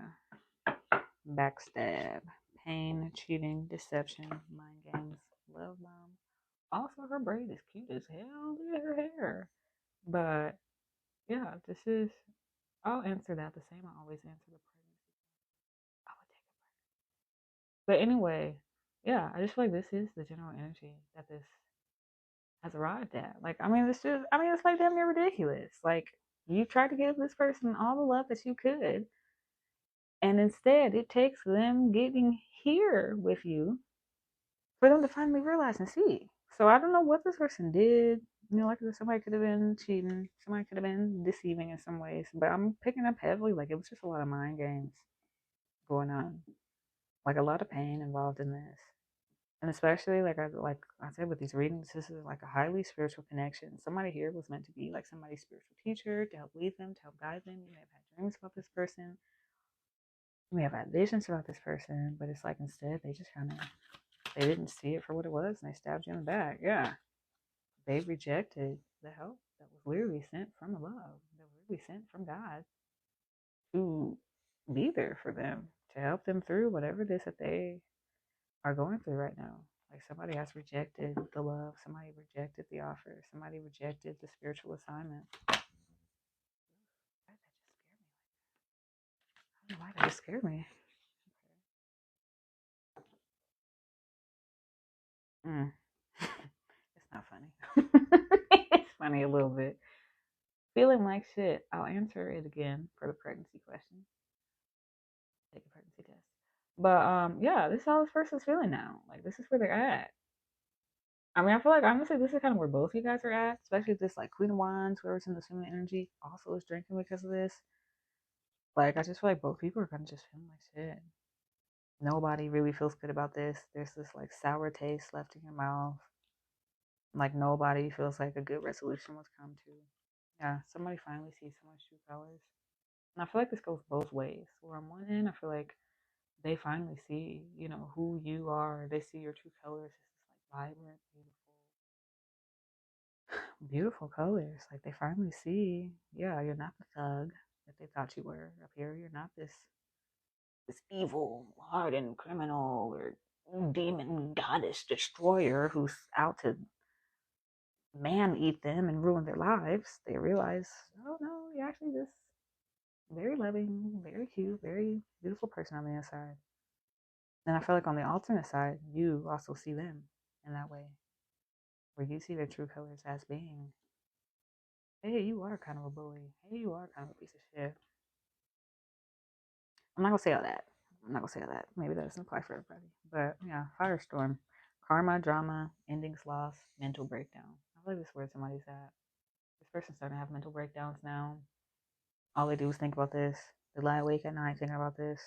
Backstab, pain, cheating, deception, mind games, love bomb. Also, her braid is cute as hell. Look at her hair. But yeah, this is. I'll answer that the same. I always answer the pregnancy. I would take a pregnancy. But anyway, yeah, I just feel like this is the general energy that this has arrived at. Like, I mean, it's just. I mean, it's like damn near ridiculous. Like, you tried to give this person all the love that you could, and instead, it takes them getting here with you for them to finally realize and see. So I don't know what this person did. You know, like somebody could have been cheating, somebody could have been deceiving in some ways, but I'm picking up heavily. Like it was just a lot of mind games going on, like a lot of pain involved in this, and especially like I said with these readings, this is like a highly spiritual connection. Somebody here was meant to be like somebody's spiritual teacher to help lead them, to help guide them. You may have had dreams about this person, you may have had visions about this person, but it's like instead they just kind of they didn't see it for what it was, and they stabbed you in the back. Yeah. They rejected the help that was literally sent from above, that was literally sent from God to be there for them, to help them through whatever it is that they are going through right now. Like somebody has rejected the love, somebody rejected the offer, somebody rejected the spiritual assignment. Why did that just scare me? Mm. It's not funny. It's funny a little bit. Feeling like shit. I'll answer it again for the pregnancy question. Take a pregnancy test. But yeah, this is how this person's feeling now. Like this is where they're at. I mean, I feel like honestly, this is kind of where both you guys are at, especially this like Queen of Wands, whoever's in the feminine energy, also is drinking because of this. Like, I just feel like both people are kind of just feeling like shit. Nobody really feels good about this. There's this like sour taste left in your mouth. Like nobody feels like a good resolution was come to. Yeah, somebody finally sees someone's true colors. And I feel like this goes both ways. Where on one end, I feel like they finally see, you know, who you are. They see your true colors. It's this like vibrant, beautiful colors. Like they finally see, yeah, you're not the thug that they thought you were up here. You're not this evil, hardened criminal or demon goddess destroyer who's out to man eat them and ruin their lives. They realize, oh no, you're actually this very loving, very cute, very beautiful person on the inside. And I feel like on the alternate side, you also see them in that way, where you see their true colors as being, hey, you are kind of a bully. Hey, you are kind of a piece of shit. I'm not gonna say all that. I'm not gonna say all that. Maybe that doesn't apply for everybody. But yeah, firestorm, karma, drama, endings, loss, mental breakdown. I feel like this is where somebody's at. This person's starting to have mental breakdowns now. All they do is think about this. They lie awake at night thinking about this.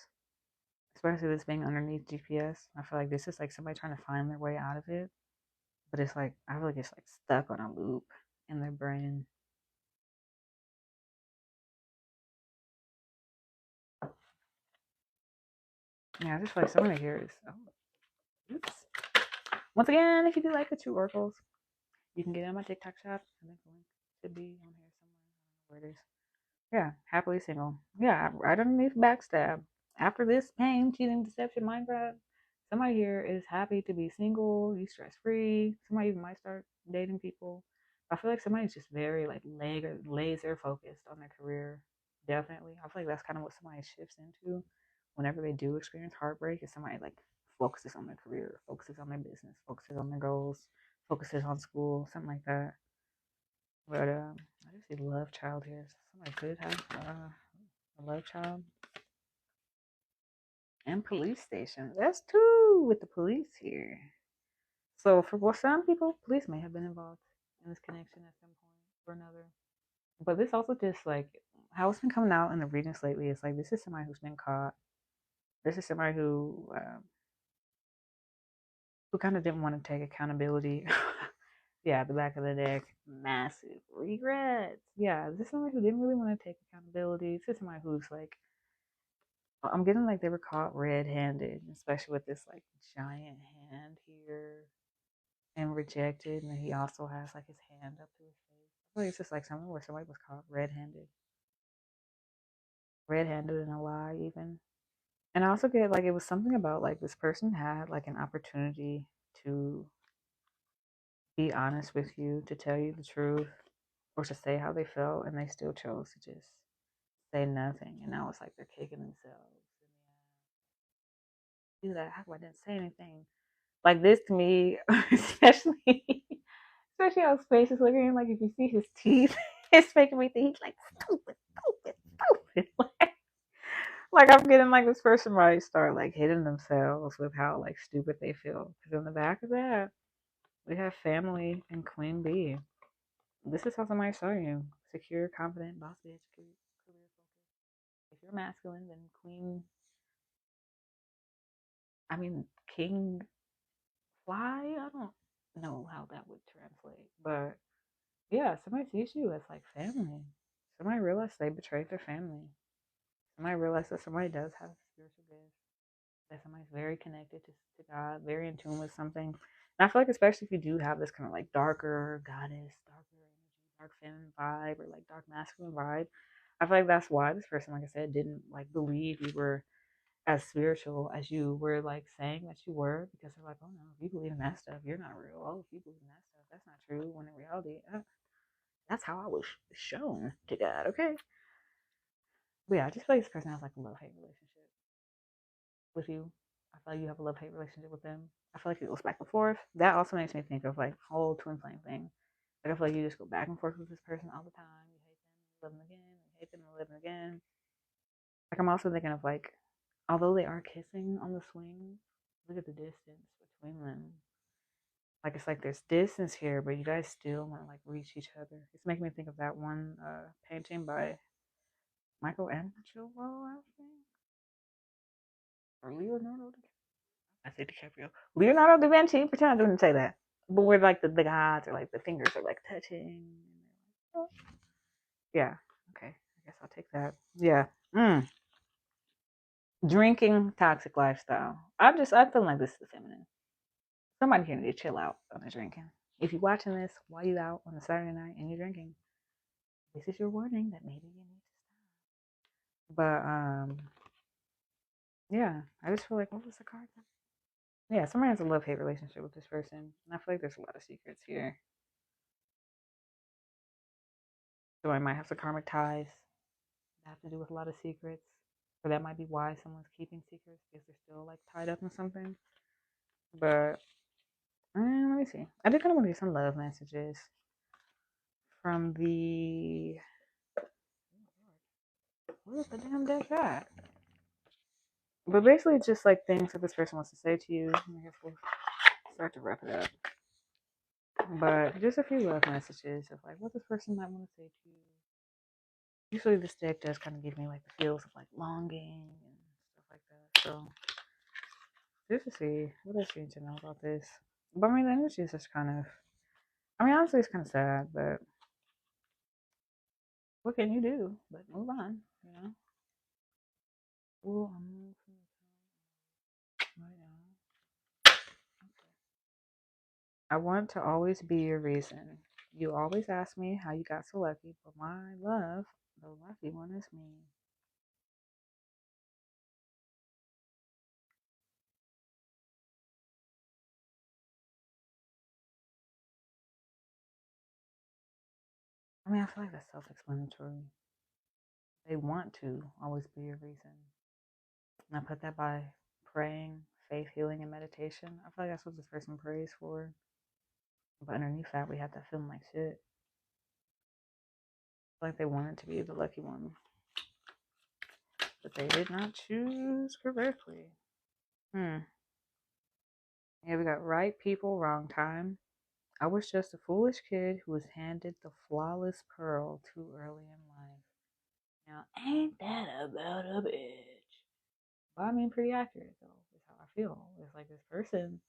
Especially this being underneath GPS. I feel like this is like somebody trying to find their way out of it. But it's like I feel like it's like stuck on a loop in their brain. Yeah, I just feel like somebody here is oops. Once again, if you do like the true oracles, you can get it on my TikTok shop. I think the link should be on here somewhere. I don't know where it is. Yeah, happily single. Yeah, right underneath backstab. After this pain, cheating, deception, mind grab, somebody here is happy to be single, you stress free. Somebody even might start dating people. I feel like somebody's just very like laser focused on their career. Definitely. I feel like that's kind of what somebody shifts into whenever they do experience heartbreak, is somebody like focuses on their career, focuses on their business, focuses on their goals, focuses on school, something like that. But I just see love child here. So somebody could have a love child and police station. That's two with the police here. So for some people, police may have been involved in this connection at some point or another. But this also just like how it's been coming out in the readings lately is like this is somebody who's been caught. This is somebody who kind of didn't want to take accountability. Yeah, the back of the deck, massive regrets. Yeah, this is somebody who didn't really want to take accountability. This is somebody who's like, I'm getting like they were caught red-handed, especially with this like giant hand here and rejected, and then he also has like his hand up to his face. I feel like it's just like something where somebody was caught red-handed in a lie even. And I also get like it was something about like this person had like an opportunity to be honest with you, to tell you the truth, or to say how they felt, and they still chose to just say nothing. And now it's like they're kicking themselves. Do that? How come I didn't say anything? Like this to me, especially how his face is looking. Like if you see his teeth, it's making me think he's like stupid, stupid, stupid. Like I'm getting like this person might start like hitting themselves with how like stupid they feel. Because in the back of that, we have family and Queen Bee. This is how somebody saw you: secure, confident, boss bitch, career focused. If you're masculine, then Queen. I mean, King Fly. I don't know how that would translate, but yeah, somebody sees you as like family. Somebody realized they betrayed their family. Somebody realized that somebody does have a spiritual gift. That somebody's very connected to God, very in tune with something. And I feel like especially if you do have this kind of like darker goddess, darker energy, dark feminine vibe, or like dark masculine vibe, I feel like that's why this person, like I said, didn't like believe you were as spiritual as you were like saying that you were, because they're like, oh no, if you believe in that stuff, you're not real. Oh, if you believe in that stuff, that's not true. When in reality, that's how I was shown to God. Okay, but yeah, I just feel like this person has like a love hate relationship with you. I feel like you have a love hate relationship with them. I feel like it goes back and forth. That also makes me think of like whole twin flame thing. Like I feel like you just go back and forth with this person all the time. You hate them, you love them again. You hate them, you love them again. Like I'm also thinking of like, although they are kissing on the swing, look at the distance between them. Like it's like there's distance here, but you guys still want to like reach each other. It's making me think of that one painting by Michelangelo, I think, or Leonardo. I say DiCaprio. Leonardo da Vinci. Pretend I didn't say that. But where like the gods or like the fingers are like touching. Yeah. Okay. I guess I'll take that. Yeah. Drinking toxic lifestyle. I feel like this is feminine. Somebody here need to chill out on the drinking. If you're watching this while you out on a Saturday night and you're drinking, this is your warning that maybe you need to stop. But yeah, I just feel like what was the card? Yeah, somebody has a love hate relationship with this person, and I feel like there's a lot of secrets here. Somebody might have some karmic ties that have to do with a lot of secrets, or that might be why someone's keeping secrets because they're still like tied up in something. But let me see. I did kind of want to get some love messages from the. What is the damn deck at? But basically, it's just like things that this person wants to say to you. I guess we'll start to wrap it up. But just a few love messages of like what this person might want to say to you. Usually, this deck does kind of give me like the feels of like longing and stuff like that. So, just to see what else you need to know about this. But I mean, the energy is just kind of. I mean, honestly, it's kind of sad, but what can you do? But move on, you know. Well, I'm right now. I want to always be your reason. You always ask me how you got so lucky, but my love, the lucky one is me. I mean, I feel like that's self-explanatory. They want to always be your reason. And I put that by praying, faith, healing, and meditation. I feel like that's what this person prays for. But underneath that, we have that feeling like shit. Like they wanted to be the lucky one. But they did not choose correctly. Yeah, we got right people, wrong time. I was just a foolish kid who was handed the flawless pearl too early in life. Now, ain't that about a bitch? But I mean, pretty accurate though. Is how I feel. It's like this person.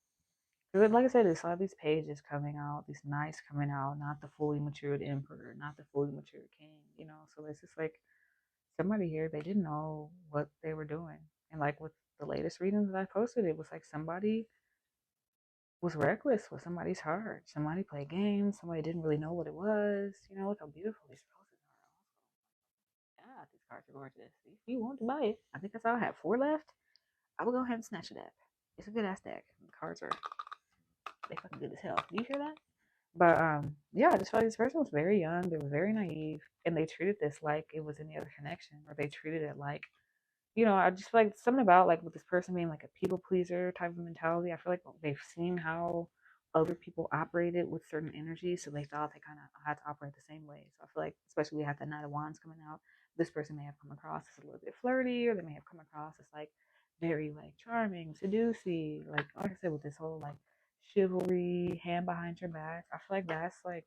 'Cause like I said, there's all these pages coming out, these knights coming out, not the fully matured emperor, not the fully matured king. You know, so it's just like somebody here, they didn't know what they were doing. And like with the latest readings that I posted, it was like somebody was reckless with somebody's heart. Somebody played games. Somebody didn't really know what it was. You know, look how beautiful these roses are. Yeah, these cards are gorgeous. If you want to buy it, I think that's all I have. 4 left. I will go ahead and snatch it up. It's a good ass deck. The cards are they fucking good as hell. Do you hear that? But yeah, I just feel like this person was very young. They were very naive, and they treated this like it was any other connection, or they treated it like, you know, I just feel like something about like with this person being like a people pleaser type of mentality. I feel like they've seen how other people operated with certain energies, so they thought they kind of had to operate the same way. So I feel like, especially we had the Knight of Wands coming out, this person may have come across as a little bit flirty, or they may have come across as like very like charming, seducing, like I said, with this whole like chivalry, hand behind your back. I feel like that's like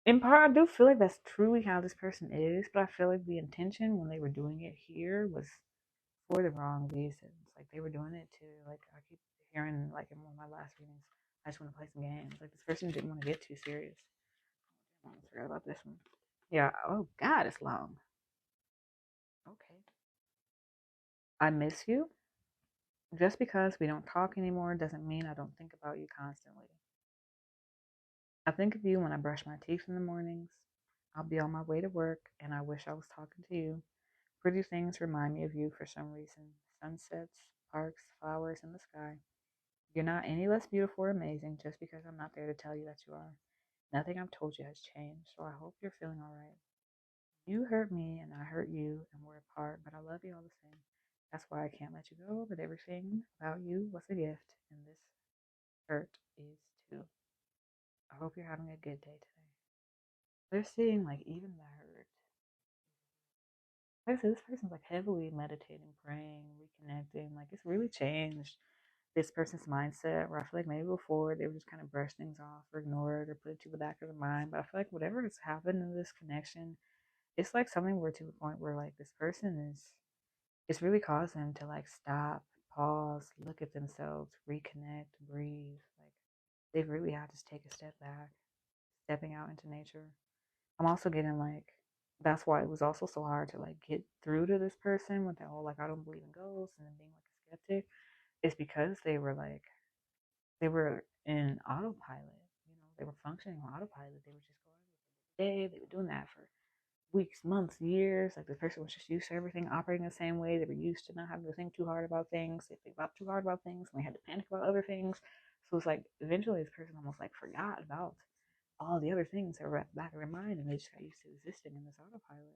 in part, I do feel like that's truly how this person is, but I feel like the intention when they were doing it here was for the wrong reasons. Like they were doing it to, like I keep hearing, like in one of my last readings, I just want to play some games. Like this person didn't want to get too serious. I almost forgot about this one. Yeah. Oh God, it's long. Okay. I miss you. Just because we don't talk anymore doesn't mean I don't think about you constantly. I think of you when I brush my teeth in the mornings. I'll be on my way to work, and I wish I was talking to you. Pretty things remind me of you for some reason. Sunsets, parks, flowers in the sky. You're not any less beautiful or amazing just because I'm not there to tell you that you are. Nothing I've told you has changed, so I hope you're feeling alright. You hurt me and I hurt you and we're apart, but I love you all the same. That's why I can't let you go, but everything about you was a gift, and this hurt is too. I hope you're having a good day today. They're seeing like even the hurt. Like I said, this person's like heavily meditating, praying, reconnecting. Like it's really changed this person's mindset, where I feel like maybe before they would just kind of brush things off or ignore it or put it to the back of their mind. But I feel like whatever has happened in this connection, it's like something where to the point where like this person is, it's really caused them to like stop, pause, look at themselves, reconnect, breathe. Like they've really had to take a step back, stepping out into nature. I'm also getting like, that's why it was also so hard to like get through to this person with that whole like I don't believe in ghosts and then being like a skeptic. It's because they were like, they were in autopilot. You know, they were functioning on autopilot. They were just going with the day. They were doing that for weeks, months, years. Like the person was just used to everything operating the same way. They were used to not having to think too hard about things. They think about too hard about things, and they had to panic about other things. So it's like eventually this person almost like forgot about all the other things that were at the back of their mind, and they just got used to existing in this autopilot.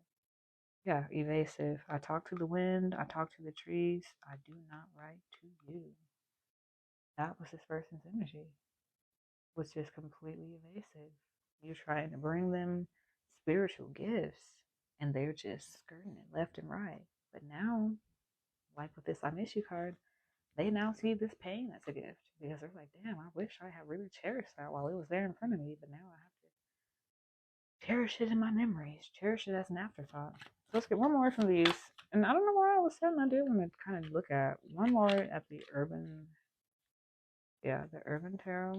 Yeah, evasive. I talk to the wind. I talk to the trees. I do not write to you. That was this person's energy, was just completely evasive. You're trying to bring them spiritual gifts, and they're just skirting it left and right. But now, like with this I miss you card, they now see this pain as a gift because they're like, damn, I wish I had really cherished that while it was there in front of me, but now I have to cherish it in my memories, cherish it as an afterthought. So let's get one more from these. And I don't know why I was saying I do want to kind of look at one more at the urban, yeah, the urban tarot.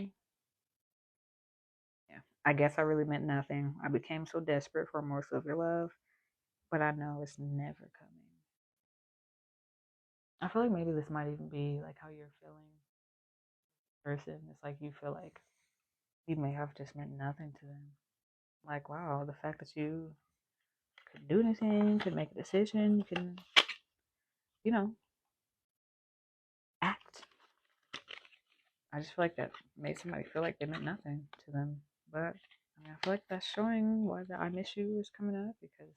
Yeah. I guess I really meant nothing. I became so desperate for more of your love, but I know it's never coming. I feel like maybe this might even be like how you're feeling, person. It's like you feel like you may have just meant nothing to them. Like, wow, the fact that you could do anything, could make a decision, you can, you know, act. I just feel like that made somebody feel like they meant nothing to them. But I mean, I feel like that's showing why the I miss you is coming up because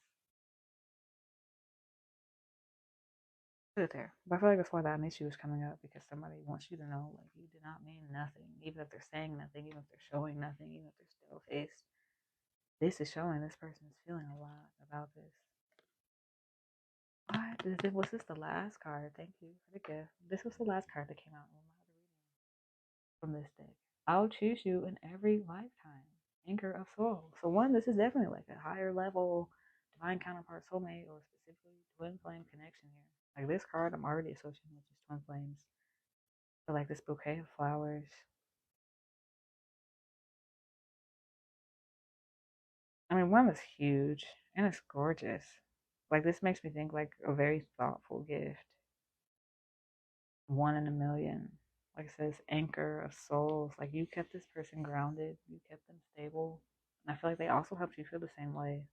put it there. But I feel like that's why that issue is coming up because somebody wants you to know, like, you did not mean nothing. Even if they're saying nothing, even if they're showing nothing, even if they're still faced. This is showing this person is feeling a lot about this. What? Was this the last card? Thank you for the gift. This was the last card that came out in my other reading from this deck. I'll choose you in every lifetime. Anchor of soul. So one, this is definitely like a higher level divine counterpart soulmate or specifically twin flame connection here. Like this card, I'm already associating with just twin flames. But like this bouquet of flowers. I mean, one is huge and it's gorgeous. Like this makes me think like a very thoughtful gift. One in a million. Like it says, anchor of souls. Like you kept this person grounded. You kept them stable. And I feel like they also helped you feel the same way.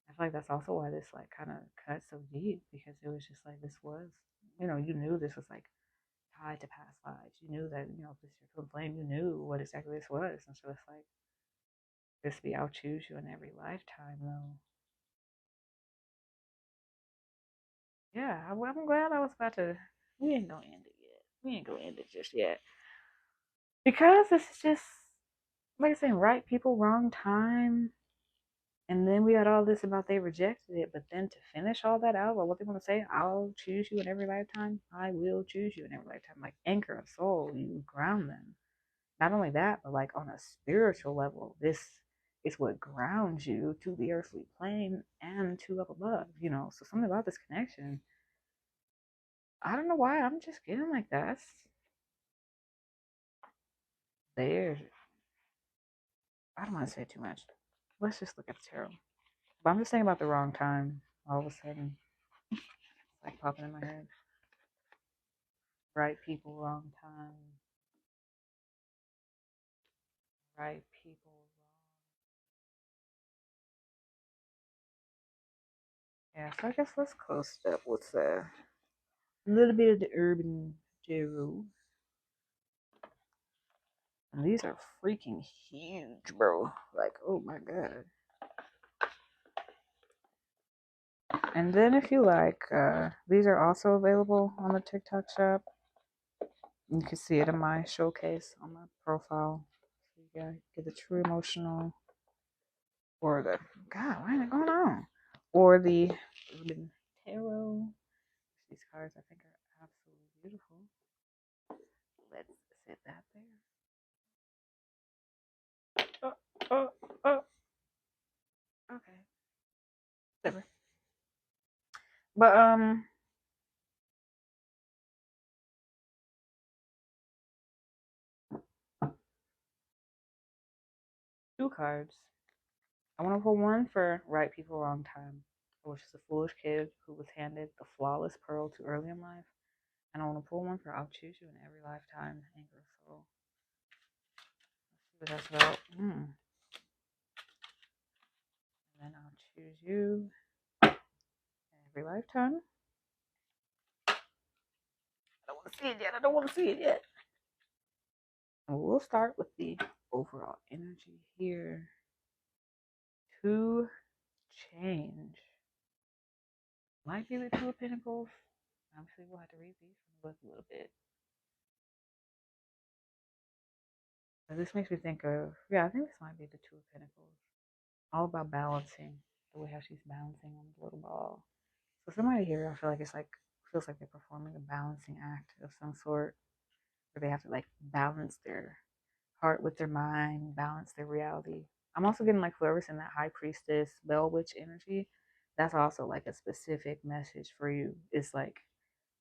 I feel like that's also why this like kind of cut so deep because it was just like this was, you knew this was like tied to past lives. You knew that, if this is your twin flame, you knew what exactly this was. And so it's like this be I'll choose you in every lifetime though. Yeah, I'm glad I was about to. We ain't gonna end it yet. We ain't gonna end it just yet because this is just like I said, right people, wrong time. And then we got all this about they rejected it, but then to finish all that out, or what they want to say, I'll choose you in every lifetime. I will choose you in every lifetime. Like anchor of soul, you ground them. Not only that, but like on a spiritual level, this is what grounds you to the earthly plane and to up above. So something about this connection, I don't know why, I'm just getting like that. There, I don't want to say too much. Let's just look at the tarot. But I'm just thinking about the wrong time. All of a sudden, it's like popping in my head. Right people, wrong time. Right people, wrong. Yeah, so I guess let's close it up with a little bit of the urban tarot. And these are freaking huge, bro. Like, oh my god. And then if you like, these are also available on the TikTok shop. You can see it in my showcase on my profile. So you gotta get the true emotional or the God, what is going on? Or the urban tarot. These cards I think are absolutely beautiful. Let's sit that there. Oh. Okay. Whatever. But two cards. I want to pull one for right people, wrong time, which is a foolish kid who was handed the flawless pearl too early in life. And I want to pull one for I'll choose you in every lifetime, anchor of soul. Let's see what that's about. And then I'll choose you in every lifetime. I don't want to see it yet. I don't want to see it yet. And we'll start with the overall energy here. To change. Might be the Two of Pentacles. Obviously, we'll have to read these from the book a little bit. But this makes me think of, I think this might be the Two of Pentacles. All about balancing, the way how she's balancing on the little ball. So somebody here, I feel like feels like they're performing a balancing act of some sort, where they have to like balance their heart with their mind, balance their reality. I'm also getting like whoever's in that High Priestess, Bell Witch energy. That's also like a specific message for you. It's like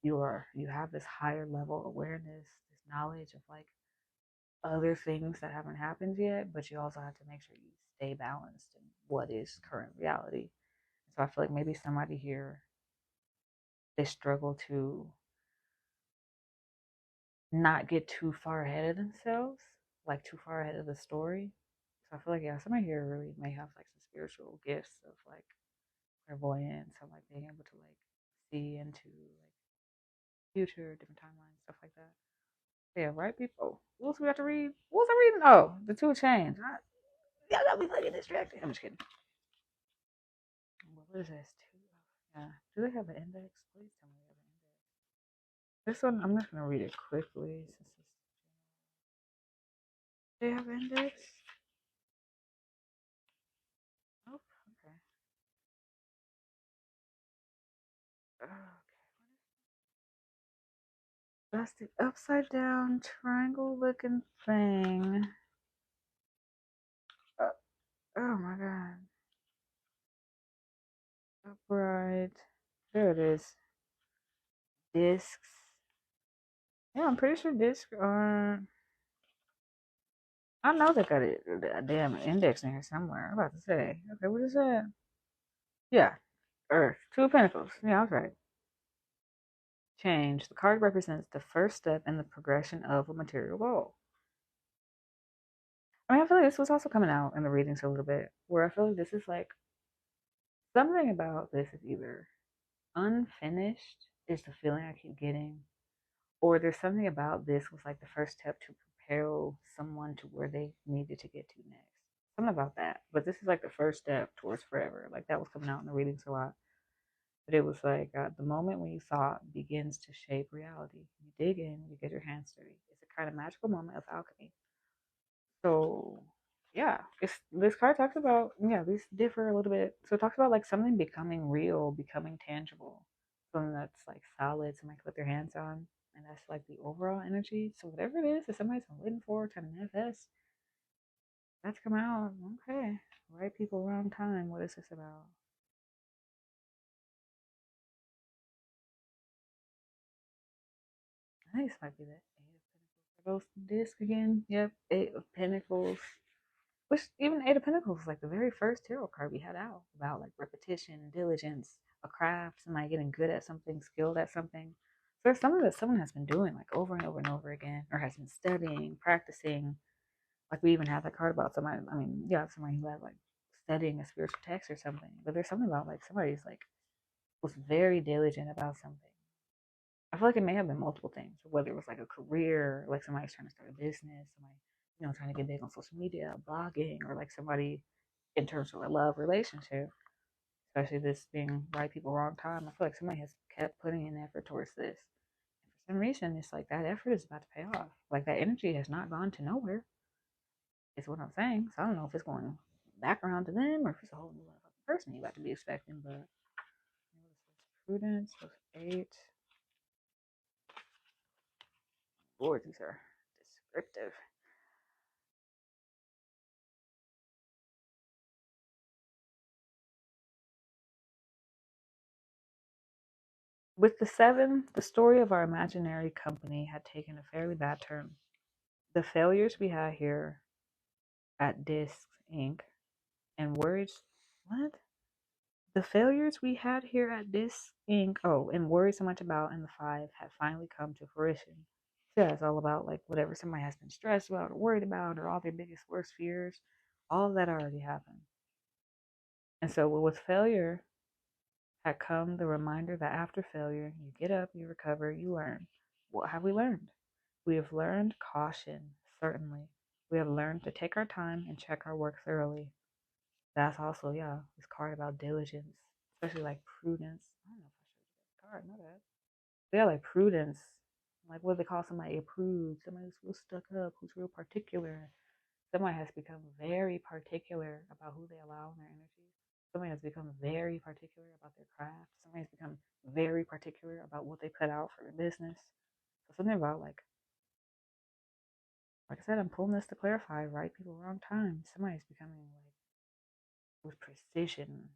you have this higher level awareness, this knowledge of like other things that haven't happened yet, but you also have to make sure you stay balanced in what is current reality. So I feel like maybe somebody here, they struggle to not get too far ahead of themselves, like too far ahead of the story. So I feel like somebody here really may have like some spiritual gifts of like clairvoyance or like being able to like see into like future, different timelines, stuff like that. Yeah, right, people. What else we got to read? What was I reading? Oh, the Two Chains. Y'all got me fucking distracted. I'm just kidding. What is this? Yeah. Do they have an index? Please tell me they have an index. This one, I'm just gonna read it quickly since it's. They have an index. Oh, okay. Okay. That's the upside down triangle looking thing. Uh, oh my god. Upright. There it is. discs. Yeah, I'm pretty sure discs are. I know they got a damn index in here somewhere. I'm about to say. Okay, what is that? Yeah, Earth. Two of Pentacles. Yeah, I was right. Change. The card represents the first step in the progression of a material goal. I mean, I feel like this was also coming out in the readings a little bit, where I feel like this is like something about this is either unfinished, is the feeling I keep getting, or there's something about this was like the first step to propel someone to where they needed to get to next. Something about that. But this is like the first step towards forever. Like that was coming out in the readings a lot. But it was like the moment when you thought begins to shape reality. You dig in, you get your hands dirty. It's a kind of magical moment of alchemy. So yeah, it's this card talks about these differ a little bit. So it talks about like something becoming real, becoming tangible, something that's like solid, something to put their hands on, and that's like the overall energy. So whatever it is that somebody's been waiting for, trying to manifest, that's come out. Okay, right people, wrong time. What is this about? I think this might be the Eight of Pentacles. Are those disc again? Yep, Eight of Pentacles. Which even Eight of Pentacles is like the very first tarot card we had out about like repetition, diligence, a craft, somebody getting good at something, skilled at something. So there's something that someone has been doing like over and over and over again, or has been studying, practicing. Like we even had that card about somebody. I mean, yeah, somebody who had like studying a spiritual text or something. But there's something about like somebody's like was very diligent about something. I feel like it may have been multiple things, whether it was like a career, like somebody's trying to start a business, somebody, trying to get big on social media, blogging, or like somebody in terms of a love relationship, especially this being right people, wrong time. I feel like somebody has kept putting in effort towards this. And for some reason, it's like that effort is about to pay off. Like that energy has not gone to nowhere, is what I'm saying. So I don't know if it's going back around to them or if it's a whole new person you about to be expecting, but prudence with eight. Lord, these are descriptive. With the seven, the story of our imaginary company had taken a fairly bad turn. The failures we had here at Discs Inc. and worries. What? The failures we had here at Discs Inc. Oh, and worried so much about in the five had finally come to fruition. So yeah, it's all about like whatever somebody has been stressed about or worried about or all their biggest worst fears. All of that already happened. And so with failure had come the reminder that after failure, you get up, you recover, you learn. What have we learned? We have learned caution, certainly. We have learned to take our time and check our work thoroughly. That's also, yeah, this card about diligence, especially like prudence. I don't know if I showed you that card, not that. But yeah, like prudence. Like what do they call somebody approved? Somebody who's real stuck up, who's real particular. Somebody has become very particular about who they allow in their energy. Somebody has become very particular about their craft. Somebody has become very particular about what they put out for their business. So something about like I said, I'm pulling this to clarify right people, wrong time. Somebody's becoming like with precision,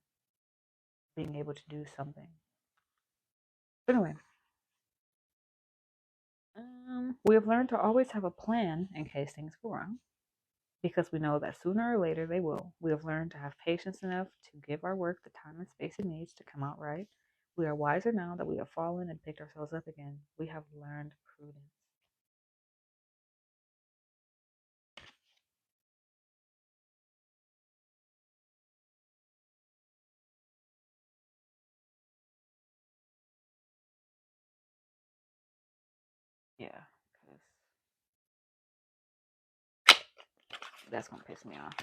being able to do something. But anyway, we have learned to always have a plan in case things go wrong, because we know that sooner or later they will. We have learned to have patience enough to give our work the time and space it needs to come out right. We are wiser now that we have fallen and picked ourselves up again. We have learned prudence. Yeah, because that's going to piss me off.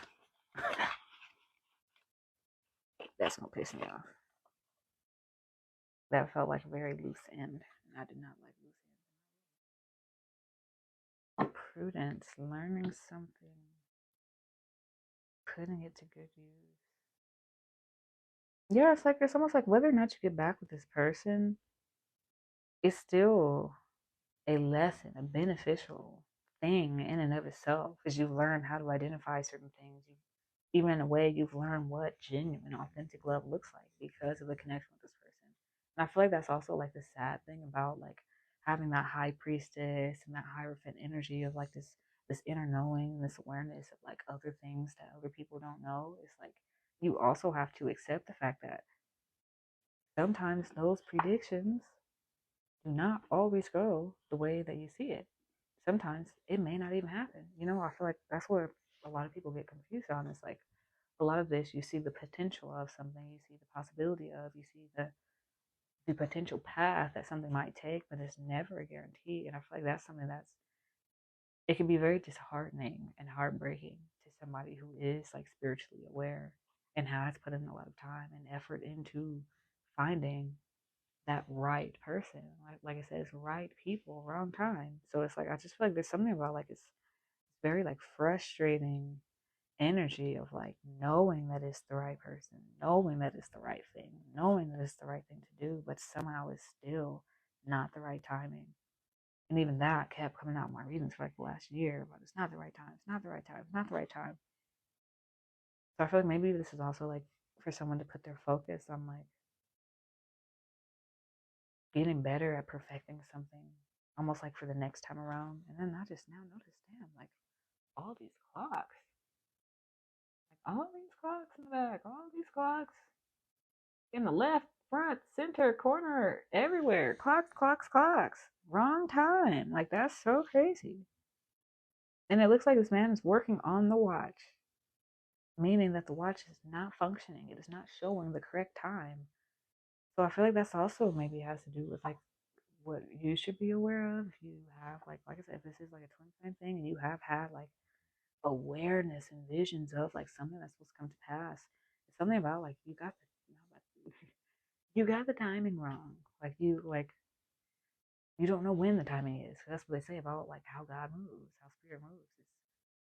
That's going to piss me off. That felt like a very loose end, and I did not like loose ends. Prudence, learning something, putting it to good use. Yeah, it's like it's almost like whether or not you get back with this person, it's still a lesson, a beneficial thing in and of itself, as you learn how to identify certain things. Even in a way, you've learned what genuine, authentic love looks like because of the connection with this person. And I feel like that's also like the sad thing about like having that high priestess and that hierophant energy of like this inner knowing, this awareness of like other things that other people don't know. It's like you also have to accept the fact that sometimes those predictions do not always go the way that you see it. Sometimes it may not even happen. You know, I feel like that's where a lot of people get confused on. It's like a lot of this, you see the potential of something, you see the possibility of, you see the potential path that something might take, but it's never a guarantee. And I feel like that's something that's it can be very disheartening and heartbreaking to somebody who is like spiritually aware and has put in a lot of time and effort into finding that right person. Like I said, it's right people, wrong time. So it's like I just feel like there's something about like it's very like frustrating energy of like knowing that it's the right person, knowing that it's the right thing, knowing that it's the right thing to do, but somehow it's still not the right timing. And even that kept coming out in my readings for like the last year, but it's not the right time, it's not the right time, it's not the right time. So I feel like maybe this is also like for someone to put their focus on like getting better at perfecting something, almost like for the next time around. And then I just now noticed, damn, like all these clocks, like all these clocks in the back, all these clocks in the left, front, center, corner, everywhere. Clocks, clocks, clocks. Wrong time. Like that's so crazy. And it looks like this man is working on the watch, meaning that the watch is not functioning. It is not showing the correct time. So I feel like that's also maybe has to do with like what you should be aware of if you have like I said, if this is like a twin flame thing and you have had like awareness and visions of like something that's supposed to come to pass. It's something about like you got the you got the timing wrong. You don't know when the timing is. That's what they say about like how God moves, how spirit moves.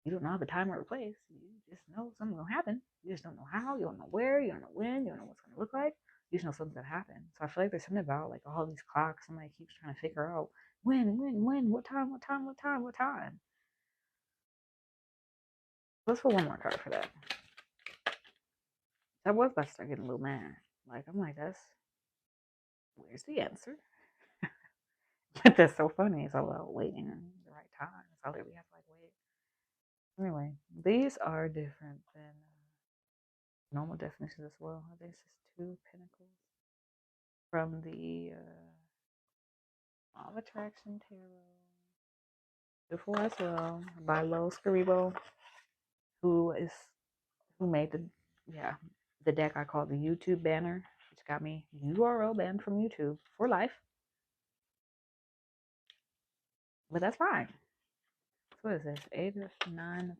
You don't know the time or the place. You just know something's gonna happen. You just don't know how. You don't know where. You don't know when. You don't know what's gonna look like. You just know something's gonna happen. So I feel like there's something about like all these clocks. Somebody keeps trying to figure out when, what time, what time, what time, what time. Let's put one more card for that. I was about to start getting a little mad. Like I'm like, where's the answer? But that's so funny. It's all about waiting on the right time. It's all that we have to like wait. Anyway, these are different than normal definitions as well. This is two pentacles from the Law of Attraction Tarot. Beautiful as well by Lo Scribo, who made the deck I call the YouTube banner, which got me URL banned from YouTube for life. But that's fine. So what is this? 8 of 9 of Pentacles.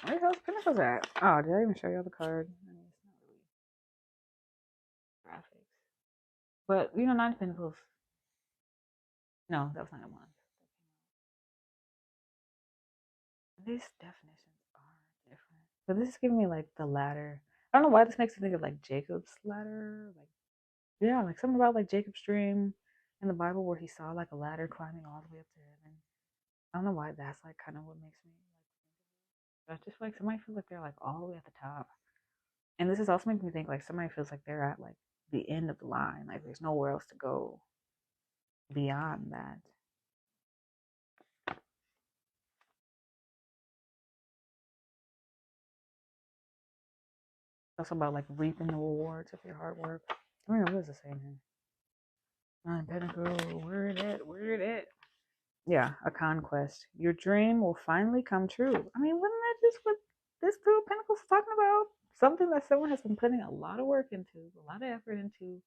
Where the hell's Pentacles at? Oh, did I even show you the card? I mean, it's not really graphics. But, you know, 9 of Pentacles. No, that was not one. These definitions are different. But this is giving me like the ladder. I don't know why this makes me think of like Jacob's ladder. Like, yeah, like something about like Jacob's dream in the Bible where he saw like a ladder climbing all the way up to heaven. I don't know why that's like kind of what makes me like. But I just feel like somebody feels like they're like all the way at the top. And this is also making me think like somebody feels like they're at like the end of the line. Like there's nowhere else to go beyond that. It's also about like reaping the rewards of your hard work. I mean, what is it saying here? 9 Pentacles, where it at? Where it at? Yeah, a conquest. Your dream will finally come true. I mean, wasn't that just what this Two of Pentacles is talking about? Something that someone has been putting a lot of work into, a lot of effort into,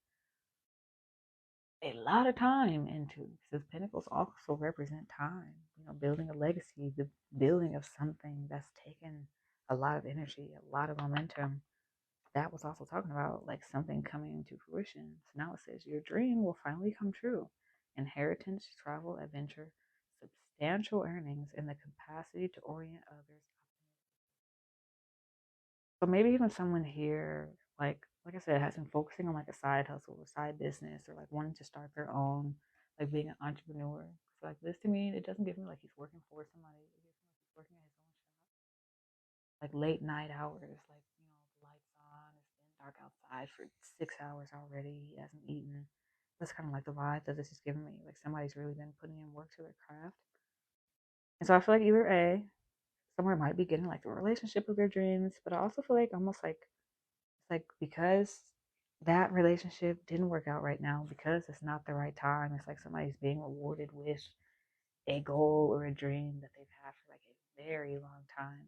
a lot of time into. Because Pentacles also represent time. You know, building a legacy, the building of something that's taken a lot of energy, a lot of momentum. That was also talking about like something coming into fruition. So now it says your dream will finally come true. Inheritance, travel, adventure, substantial earnings, and the capacity to orient others. So maybe even someone here, like I said, has been focusing on like a side hustle or side business or like wanting to start their own, like being an entrepreneur. feel like this to me, it doesn't give me like he's working for somebody. It gives me like he's working at his own shop. Like late night hours, like, the lights on, it's been dark outside for 6 hours already. He hasn't eaten. That's kind of like the vibe that this is giving me. Like somebody's really been putting in work to their craft. And so I feel like either A, somewhere might be getting like the relationship of their dreams, but I also feel like almost like it's like because that relationship didn't work out right now, because it's not the right time, it's like somebody's being rewarded with a goal or a dream that they've had for like a very long time.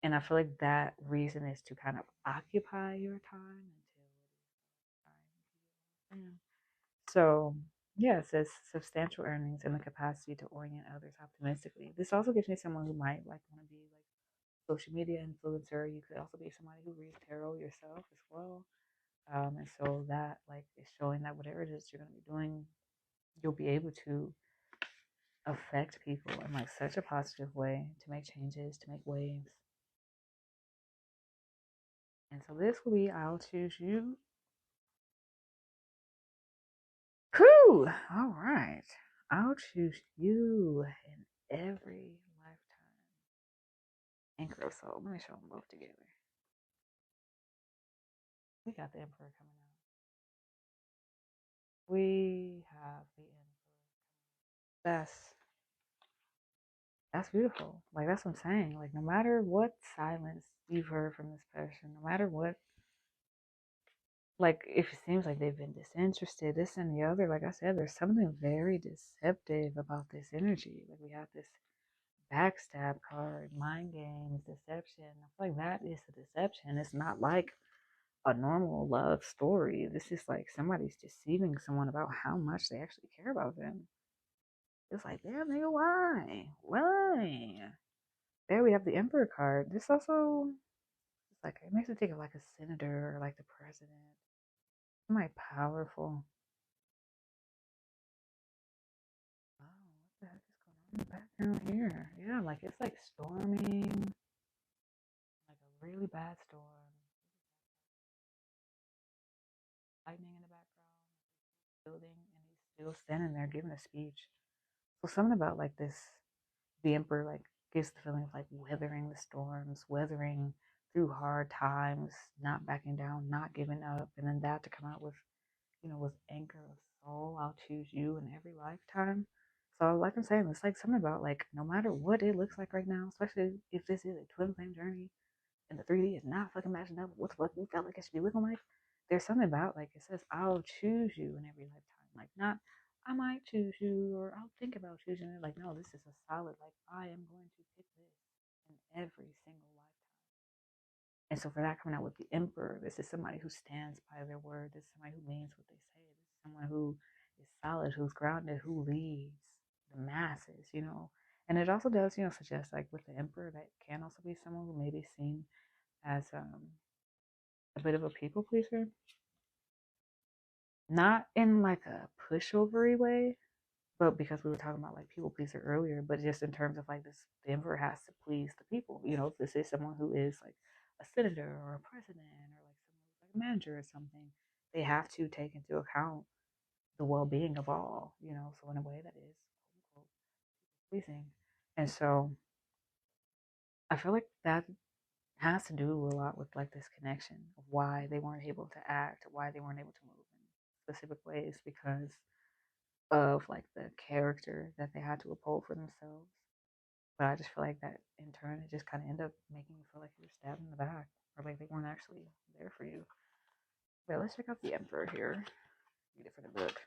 And I feel like that reason is to kind of occupy your time until it is time. So, yeah, it says substantial earnings and the capacity to orient others optimistically. This also gives me someone who might like want to be like social media influencer. You could also be somebody who reads tarot yourself as well. And so that like is showing that whatever it is you're going to be doing, you'll be able to affect people in like such a positive way, to make changes, to make waves. And so this will be I'll choose you. Whew! All right. I'll choose you in every lifetime. Anchor of Soul. Let me show them both together. We got the Emperor coming out. We have the Emperor. That's beautiful. Like that's what I'm saying. Like no matter what silence you've heard from this person, no matter what, like if it seems like they've been disinterested, this and the other, like I said, there's something very deceptive about this energy. Like we have this backstab card, mind games, deception. I feel like that is a deception. It's not like a normal love story. This is like somebody's deceiving someone about how much they actually care about them. It's like, damn nigga, why? Why? There we have the Emperor card. This also, it's like, it makes me think of like a senator or like the president. Somebody powerful. Oh, what the heck is going on in the background here? Yeah, like it's like storming, like a really bad storm. Lightning in the background, building, and he's still standing there giving a speech. So something about like this, the Emperor like gives the feeling of like weathering the storms, weathering through hard times, not backing down, not giving up, and then that to come out with, with Anchor of Soul, I'll choose you in every lifetime. So like I'm saying, it's like something about like no matter what it looks like right now, especially if this is a twin flame journey and the 3D is not fucking matching up with what the fuck you felt like it should be looking like. There's something about like it says I'll choose you in every lifetime. Like not I might choose you or I'll think about choosing it. Like no, this is a solid like I am going to pick this in every single lifetime. And so for that coming out with the Emperor, this is somebody who stands by their word. This is somebody who means what they say. This is someone who is solid, who's grounded, who leads the masses. And it also does, suggest like with the Emperor that can also be someone who may be seen as a bit of a people pleaser. Not in like a pushovery way, but because we were talking about like people pleaser earlier, but just in terms of like this, the Emperor has to please the people. If this is someone who is like a senator or a president or like someone who's like a manager or something, they have to take into account the well-being of all. So in a way that is quote unquote pleasing. And so I feel like that has to do a lot with like this connection of why they weren't able to act, why they weren't able to move in specific ways because of like the character that they had to uphold for themselves. But I just feel like that in turn, it just kind of ended up making you feel like you were stabbed in the back or like they weren't actually there for you. But let's check out the Emperor here. Read it for the book.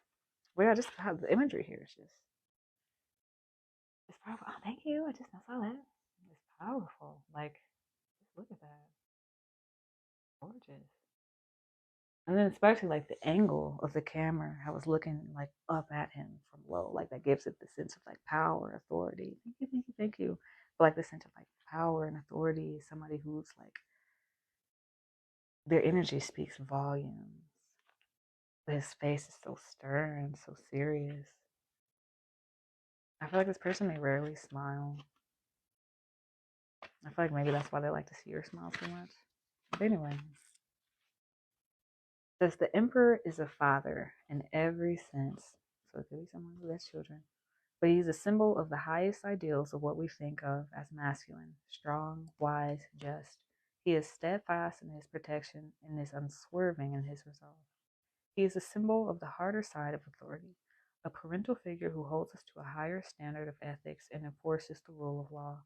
Well, yeah, just have the imagery here. It's powerful. Oh, thank you. I just saw that. It's powerful. Like, just look at that. Gorgeous. And then especially like the angle of the camera, I was looking like up at him from low, like that gives it the sense of like power, authority. Thank you, thank you, thank you. But like the sense of like power and authority, somebody who's like their energy speaks volumes. But his face is so stern, so serious. I feel like this person may rarely smile. I feel like maybe that's why they like to see her smile so much. But anyway, says the Emperor is a father in every sense. So it could be someone who has children. But he's a symbol of the highest ideals of what we think of as masculine, strong, wise, just. He is steadfast in his protection and is unswerving in his resolve. He is a symbol of the harder side of authority, a parental figure who holds us to a higher standard of ethics and enforces the rule of law.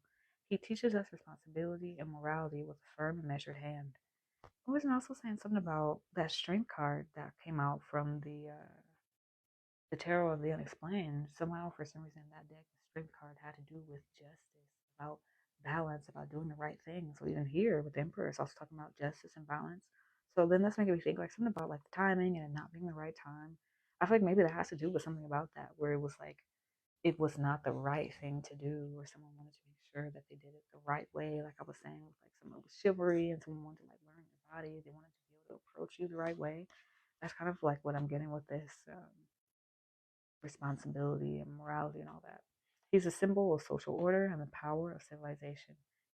He teaches us responsibility and morality with a firm and measured hand. I was also saying something about that strength card that came out from the tarot of the unexplained. Somehow, for some reason, that deck, the strength card, had to do with justice, about balance, about doing the right thing. So even here with the Emperor, it's also talking about justice and balance. So then that's making me think like something about like the timing and it not being the right time. I feel like maybe that has to do with something about that, where it was like it was not the right thing to do, or someone wanted to make sure that they did it the right way. Like I was saying, with like someone with chivalry and someone wanted to like learn your body, they wanted to be able to approach you the right way. That's kind of like what I'm getting with this. Responsibility and morality and all that. He's a symbol of social order and the power of civilization.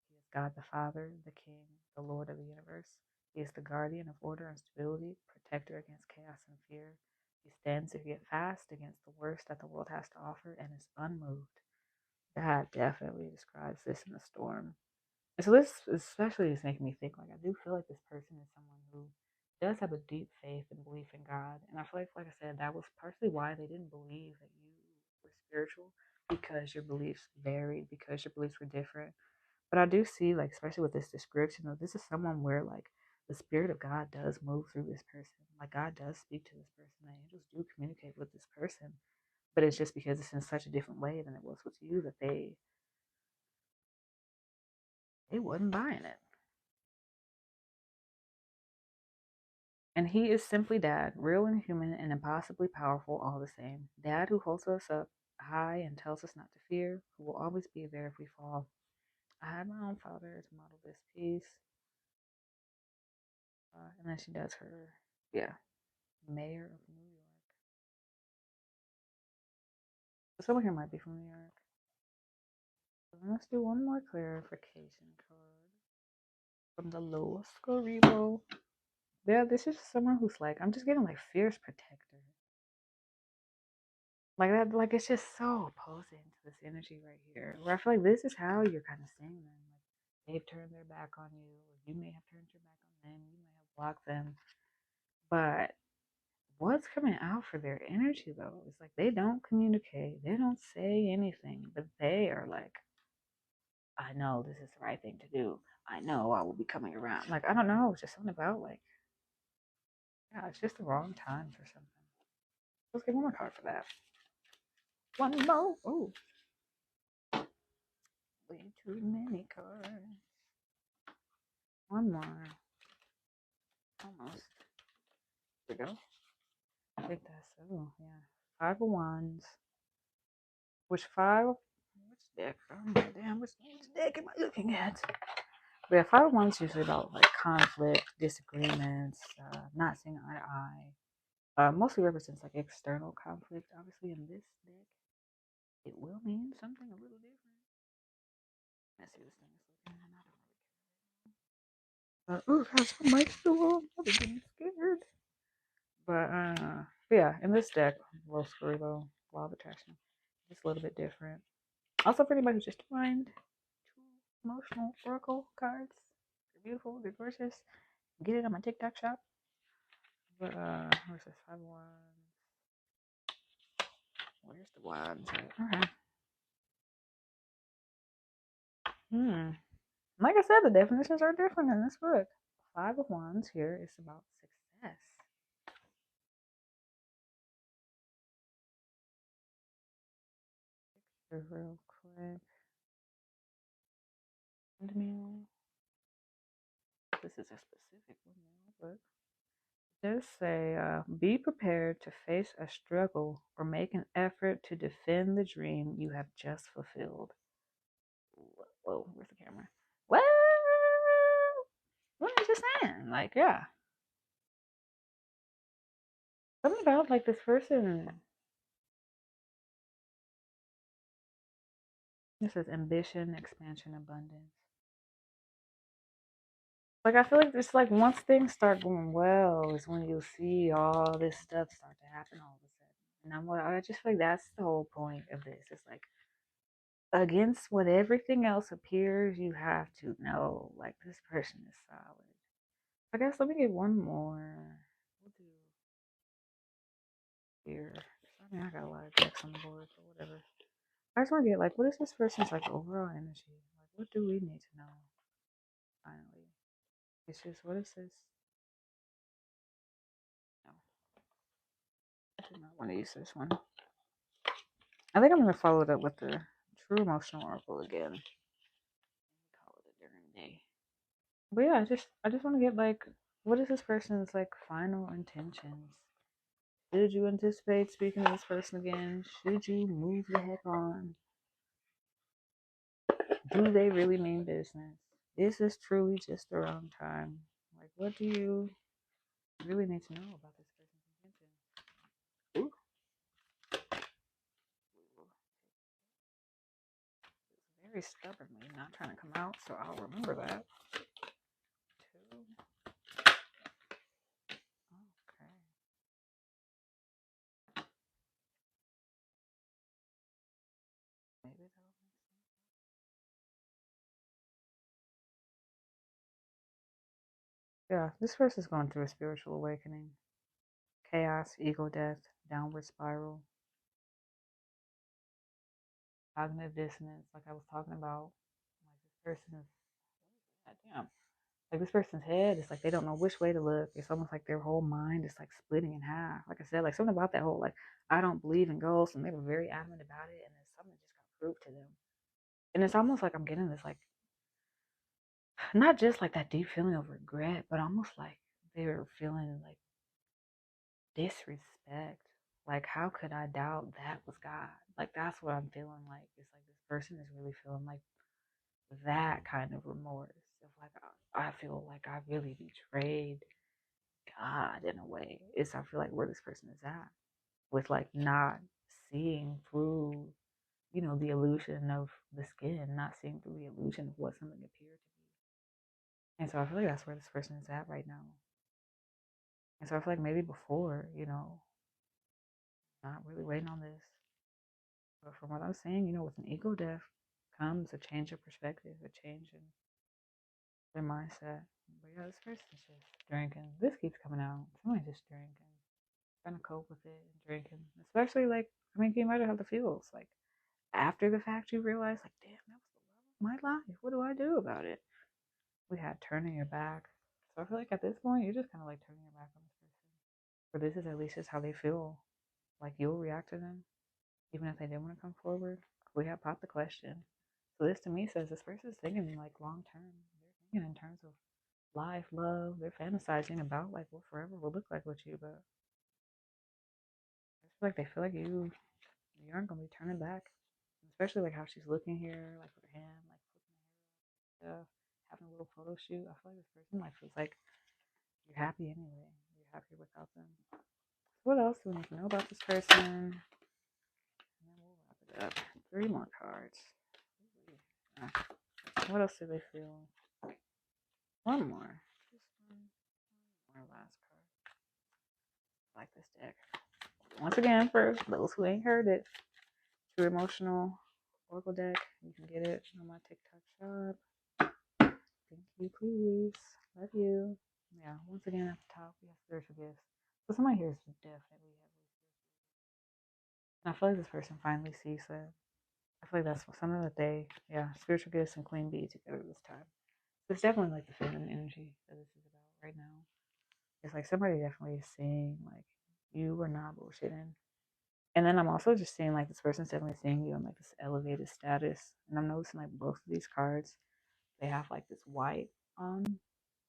He is God the Father, the King, the Lord of the universe. He is the guardian of order and stability, protector against chaos and fear. He stands to get fast against the worst that the world has to offer and is unmoved. That definitely describes this in the storm. And so this especially is making me think like I do feel like this person is someone who does have a deep faith and belief in God. And I feel like I said, that was partially why they didn't believe that you were spiritual, because your beliefs varied, because your beliefs were different. But I do see, like, especially with this description of this is someone where like the spirit of God does move through this person. Like God does speak to this person. The angels do communicate with this person. But it's just because it's in such a different way than it was with you that they wasn't buying it. And he is simply Dad, real and human and impossibly powerful all the same. Dad who holds us up high and tells us not to fear, who will always be there if we fall. I had my own father to model this piece. And then she does her, yeah, mayor of New York. So someone here might be from New York. So let's do one more clarification card from the Loa Scorebo. Yeah, this is someone who's like, I'm just getting like fierce protector. Like that, like it's just so opposing to this energy right here. Where I feel like this is how you're kind of seeing them. Like they've turned their back on you, or you may have turned your back on them. You may have blocked them. But what's coming out for their energy though is like they don't communicate. They don't say anything, but they are like, I know this is the right thing to do. I know I will be coming around. Like I don't know. It's just something about like, yeah, it's just the wrong time for something. Let's get one more card for that. One more. Oh, way too many cards. One more. Almost. There we go. I think that's, oh, yeah. Five of Wands. Which deck? Oh my damn, which deck am I looking at? But yeah, Five of Wands is usually about like conflict, disagreements, not seeing eye to eye. Mostly represents like external conflict. Obviously, in this deck, it will mean something a little different. Let's see this thing is looking. I don't really care. That's my mic still. I'm getting scared. But yeah, in this deck, low Scribo, Law of Attraction, just a little bit different. Also, for anybody who's just find two emotional oracle cards, they're beautiful, they're gorgeous. Get it on my TikTok shop. But where's this 5 of Wands? Where's the wands? Okay. Like I said, the definitions are different in this book. 5 of Wands here is about success. Picture real quick. This is a specific one, but it does say, be prepared to face a struggle or make an effort to defend the dream you have just fulfilled. Whoa, where's the camera? Well, what is you saying? Like, yeah. Something about, like, this person. This is ambition, expansion, abundance. Like, I feel like it's like once things start going well is when you'll see all this stuff start to happen all of a sudden. And I just feel like that's the whole point of this. It's like against what everything else appears, you have to know like this person is solid. I guess let me get one more. We'll do here. I mean, I got a lot of decks on the board, but whatever. I just want to get like, what is this person's like overall energy? Like, what do we need to know? Finally, it's just what is this? No, I do not want to use this one. I think I'm gonna follow it up with the True Emotional Oracle again. Call it a during the day. But yeah, I just want to get like, what is this person's like final intentions? Should you anticipate speaking to this person again? Should you move the heck on? Do they really mean business? Is this truly just the wrong time? Like, what do you really need to know about this person's intentions? Ooh. Very stubbornly not trying to come out, so I'll remember that. Two. Okay. Maybe that'll make sense. Yeah, this person's going through a spiritual awakening. Chaos, ego death, downward spiral, cognitive dissonance, like I was talking about. Like this person is, goddamn, like this person's head is like they don't know which way to look. It's almost like their whole mind is like splitting in half. Like I said, like something about that whole like I don't believe in ghosts, and they were very adamant about it, and then something just got proved to them. And it's almost like I'm getting this like not just like that deep feeling of regret, but almost like they were feeling like disrespect. Like, how could I doubt that was God? Like, that's what I'm feeling like. It's like this person is really feeling like that kind of remorse of like, I feel like I really betrayed God in a way. It's, I feel like where this person is at with like not seeing through, you know, the illusion of the skin, not seeing through the illusion of what something appeared to be. And so I feel like that's where this person is at right now. And so I feel like maybe before, you know, not really waiting on this. But from what I'm saying, you know, with an ego death comes a change of perspective, a change in their mindset. But yeah, this person's just drinking. This keeps coming out. Somebody just drinking, trying to cope with it and drinking. Especially like, I mean, you might have the feels. Like after the fact, you realize, like, damn, that was the love of my life. What do I do about it? We had turning your back. So I feel like at this point, you're just kind of like turning your back on this person. For this is at least just how they feel. Like you'll react to them, even if they didn't want to come forward. We have popped the question. So this to me says this person's thinking like long term. They're thinking in terms of life, love. They're fantasizing about like what forever will look like with you. But I feel like they feel like you aren't gonna be turning back. Especially like how she's looking here, like with her hand, like flipping her hair up, having a little photo shoot. I feel like this person like feels like you're happy anyway. You're happy without them. What else do we need to know about this person? And then we'll wrap it up. 3 more cards. What else do they feel? One more. Just one more last card. I like this deck. Once again, for those who ain't heard it, True Emotional Oracle deck. You can get it on my TikTok shop. Thank you, please. Love you. Yeah, once again at the top, we have spiritual gifts. So somebody here is definitely heavily spiritual. And I feel like this person finally sees that. I feel like that's something that they, yeah, spiritual gifts and queen bee together this time. So it's definitely like the feminine energy that this is about right now. It's like somebody definitely is seeing like you were not bullshitting. And then I'm also just seeing like this person's definitely seeing you in like this elevated status. And I'm noticing like both of these cards, they have like this white on.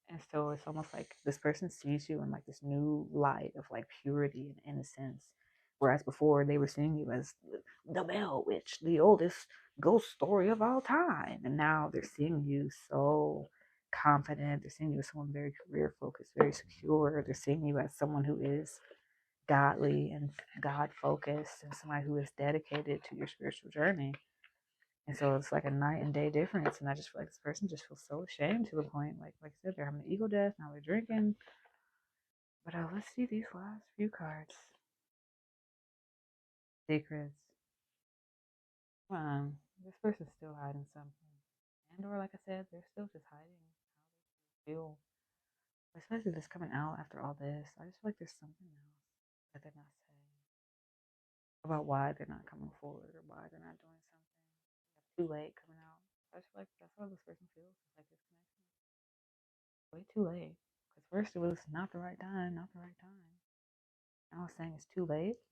And so it's almost like this person sees you in like this new light of like purity and innocence. Whereas before they were seeing you as the Bell Witch, the oldest ghost story of all time. And now they're seeing you so confident. They're seeing you as someone very career focused, very secure. They're seeing you as someone who is godly and God focused and somebody who is dedicated to your spiritual journey. And so it's like a night and day difference. And I just feel like this person just feels so ashamed to the point, like I said, they're having an ego death, now they're drinking. But let's see these last few cards. secrets. Come on, this person's still hiding something. And or like I said, they're still just hiding how they feel. Especially this coming out after all this. I just feel like there's something else that they're not saying about why they're not coming forward or why they're not doing something. Too late coming out. I just feel like that's how this person feels. It's like this connection. Way too late. Because first it was not the right time, not the right time. Now it's saying it's too late.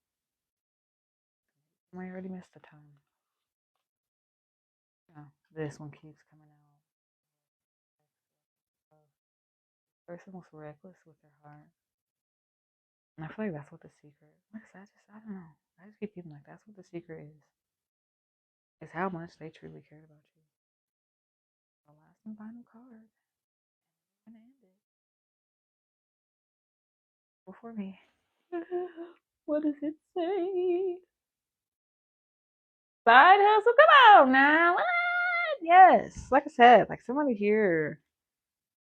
I already missed the time. Yeah, this one keeps coming out. Person was reckless with their heart. And I feel like that's what the secret. Like I said, I don't know. I just keep feeling like that's what the secret is. Is how much they truly cared about you. The last and final card. I'm gonna end it. Before me. What does it say? Side hustle, come on now. What? Yes. Like I said, like somebody here.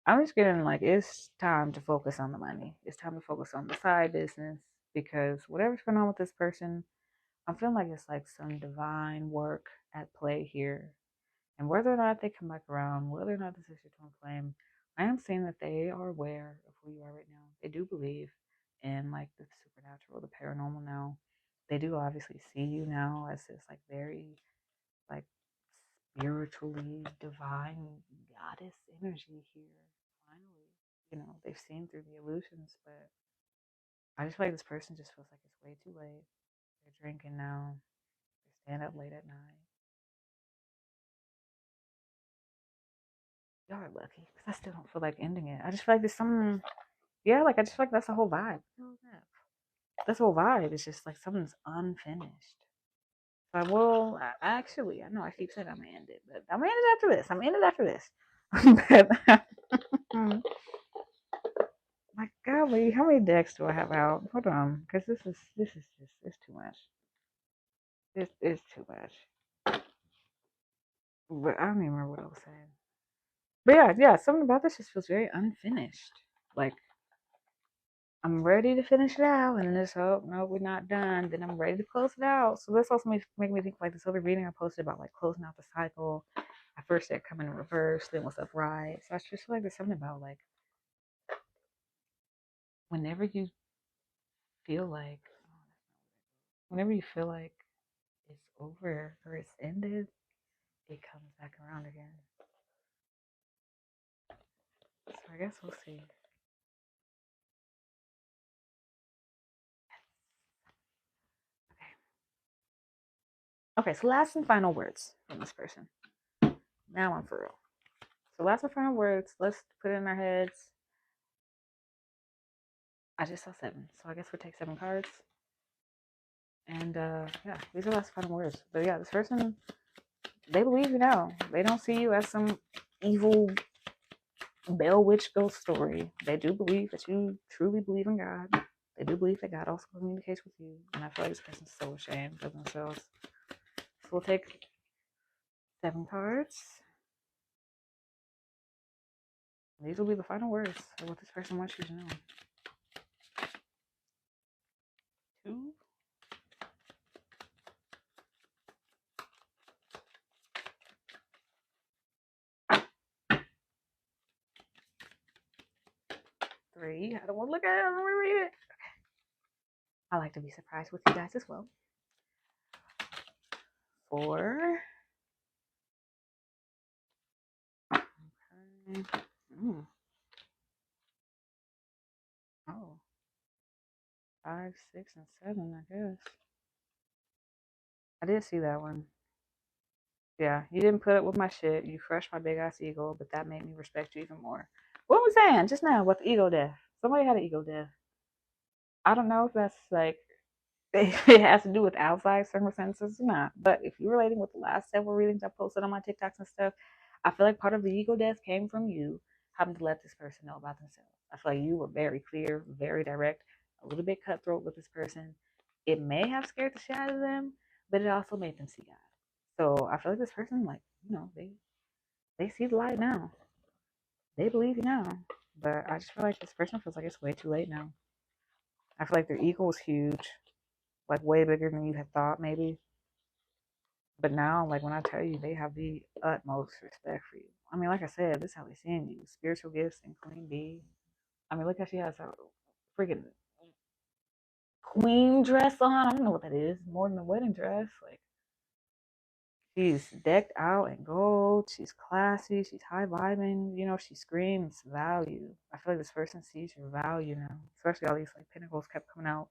I'm just getting like it's time to focus on the money. It's time to focus on the side business because whatever's going on with this person, I'm feeling like it's like some divine work at play here. And whether or not they come back around, whether or not this is your twin flame, I am seeing that they are aware of who you are right now. They do believe in like the supernatural, the paranormal now. They do obviously see you now as this like very like spiritually divine goddess energy here. Finally, they've seen through the illusions, but I just feel like this person just feels like it's way too late. They're drinking now. They stand up late at night. Y'all are lucky because I still don't feel like ending it. I just feel like there's some, yeah, like I just feel like that's the whole vibe. That's the whole vibe. It's just like something's unfinished. So I will actually, I know I keep saying I'm gonna end it, but I'm gonna end it after this. I'm gonna end it after this. But, my golly, how many decks do I have out? Hold on, because this is just it's too much. It's too much. But I don't even remember what I was saying. But yeah, something about this just feels very unfinished. Like I'm ready to finish it out, and then there's hope. No, we're not done. Then I'm ready to close it out. So this also make me think like this other reading I posted about like closing out the cycle. At first they're coming in reverse, then what's upright. So I just feel like there's something about like whenever you feel like whenever you feel like it's over or it's ended, it comes back around again. So I guess we'll see. Okay, so last and final words from this person. Now I'm for real. So last and final words, let's put it in our heads. I just saw 7, so I guess we'll take 7 cards. And yeah, these are last and final words. But yeah, this person, they believe you now. They don't see you as some evil bell witch ghost story. They do believe that you truly believe in God. They do believe that God also communicates with you. And I feel like this person's so ashamed of themselves. So we'll take 7 cards. These will be the final words of what this person wants you to know. 2. 3. I don't want to look at it. I don't want to read it. Okay. I like to be surprised with you guys as well. 4. Okay. Oh. 5, 6, and 7, I guess. I did see that one. Yeah, you didn't put up with my shit. You crushed my big ass ego, but that made me respect you even more. What was I saying just now about the ego death? Somebody had an ego death. I don't know if that's like it has to do with outside circumstances or not. But if you're relating with the last several readings I posted on my TikToks and stuff, I feel like part of the ego death came from you having to let this person know about themselves. I feel like you were very clear, very direct, a little bit cutthroat with this person. It may have scared the shit out of them, but it also made them see God. So I feel like this person, like, they see the light now. They believe you now. But I just feel like this person feels like it's way too late now. I feel like their ego is huge. like way bigger than you had thought, maybe. But now, like when I tell you, they have the utmost respect for you. I mean, like I said, this is how they seeing you. Spiritual gifts and Queen Bee. I mean, look how she has a freaking queen dress on. I don't know what that is. More than a wedding dress. Like she's decked out in gold. She's classy. She's high vibing. You know, she screams value. I feel like this person sees your value now. Especially all these like pentacles kept coming out.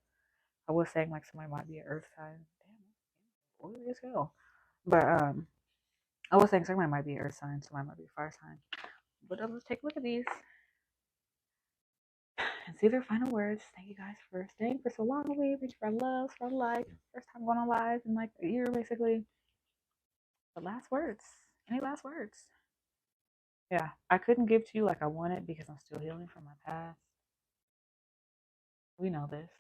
I was saying like somebody might be an earth sign. Damn, oily as hell. But I was saying somebody might be an earth sign, somebody might be a fire sign. But let's take a look at these and see their final words. Thank you guys for staying for so long with me. Thank you for our love, for our life. First time going on live in like a year, basically. The last words. Any last words? Yeah, I couldn't give to you like I wanted because I'm still healing from my past. We know this.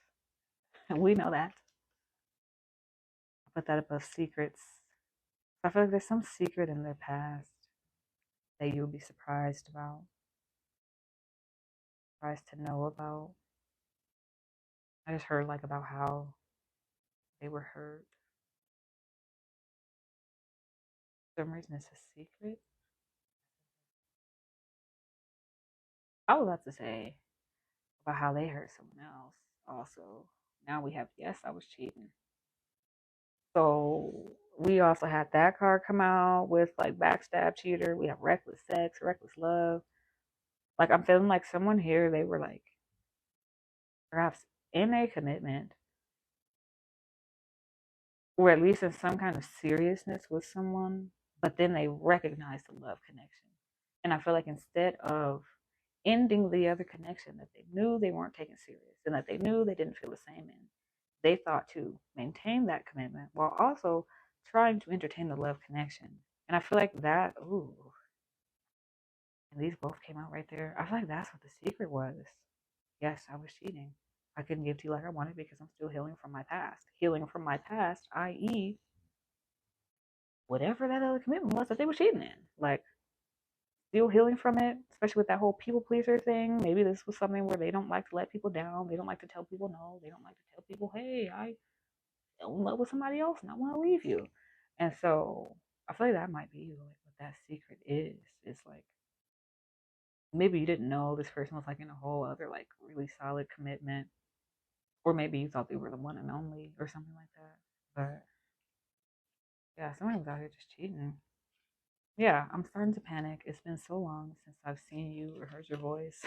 We know that. I put that above secrets. I feel like there's some secret in their past that you'll be surprised about, surprised to know about. I just heard like about how they were hurt. For some reason, it's a secret. I was about to say about how they hurt someone else. Also, now we have yes, I was cheating. So we also had that card come out with like backstab, cheater. We have reckless sex, reckless love. Like I'm feeling like someone here, they were like perhaps in a commitment, or at least in some kind of seriousness with someone, but then they recognize the love connection. And I feel like instead of ending the other connection that they knew they weren't taking serious and that they knew they didn't feel the same in, they thought to maintain that commitment while also trying to entertain the love connection. And I feel like that, ooh, and these both came out right there. I feel like that's what the secret was. Yes, I was cheating. I couldn't give to you like I wanted because I'm still healing from my past. Healing from my past, i.e., whatever that other commitment was that they were cheating in. Like, still healing from it, especially with that whole people pleaser thing. Maybe this was something where they don't like to let people down. They don't like to tell people no. They don't like to tell people, hey, I fell in love with somebody else and I want to leave you. And so I feel like that might be like what that secret is. It's like maybe you didn't know this person was like in a whole other like really solid commitment. Or maybe you thought they were the one and only or something like that. But yeah, somebody was out here just cheating. Yeah, I'm starting to panic. It's been so long since I've seen you or heard your voice.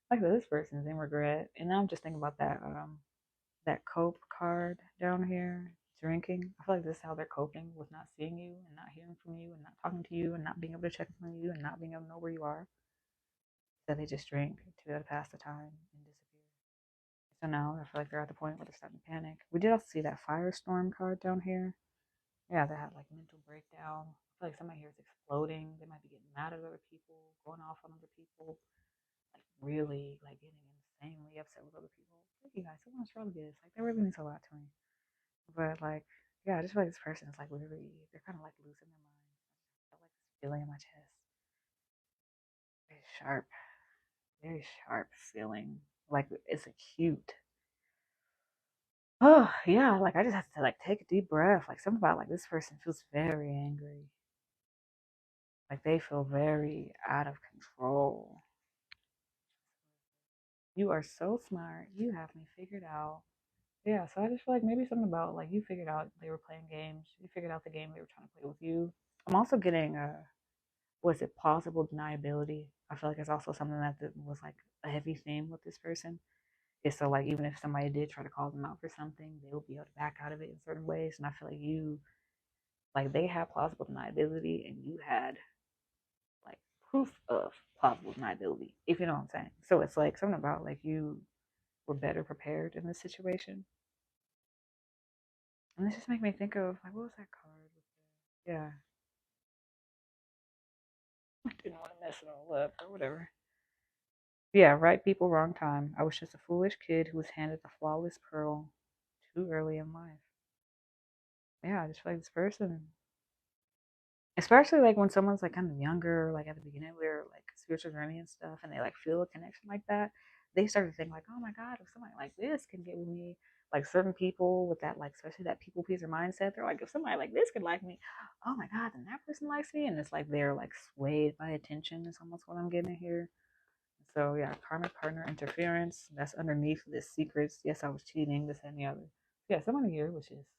Like this person's in regret. And now I'm just thinking about that cope card down here, drinking. I feel like this is how they're coping with not seeing you and not hearing from you and not talking to you and not being able to check on you and not being able to know where you are. So they just drink to be able to pass the time and disappear. So now I feel like they're at the point where they're starting to panic. We did also see that firestorm card down here. Yeah, they had like mental breakdown. I feel like somebody here is exploding. They might be getting mad at other people, going off on other people, like really like getting insanely upset with other people. Thank you guys so much for all of this. Like that really means a lot to me. But like, yeah, I just feel like this person is like literally, they're kind of like losing their mind. I feel like this feeling in my chest, very sharp, very sharp feeling. Like it's acute. Oh yeah, like I just have to like take a deep breath. Like something about like this person feels very angry. Like they feel very out of control. You are so smart. You have me figured out. Yeah, so I just feel like maybe something about like you figured out they were playing games. You figured out the game they were trying to play with you. I'm also getting was it plausible deniability? I feel like it's also something that was like a heavy theme with this person. It's so like even if somebody did try to call them out for something, they will be able to back out of it in certain ways. And I feel like you like they had plausible deniability and you had like proof of plausible deniability, if you know what I'm saying. So it's like something about like you were better prepared in this situation. And this just make me think of like what was that card? Yeah, I didn't want to mess it all up or whatever. Yeah, right people, wrong time. I was just a foolish kid who was handed the flawless pearl too early in life. Yeah, I just feel like this person, especially like when someone's like kind of younger, like at the beginning of their like spiritual journey and stuff, and they like feel a connection like that, they start to think like, oh my god, if somebody like this can get with me, like certain people with that, like especially that people pleaser mindset, they're like, if somebody like this could like me, oh my god, then that person likes me, and it's like they're like swayed by attention. Is almost what I'm getting here. So yeah, karmic partner interference. That's underneath this secrets. Yes, I was cheating. This and the other. Yeah, someone here was just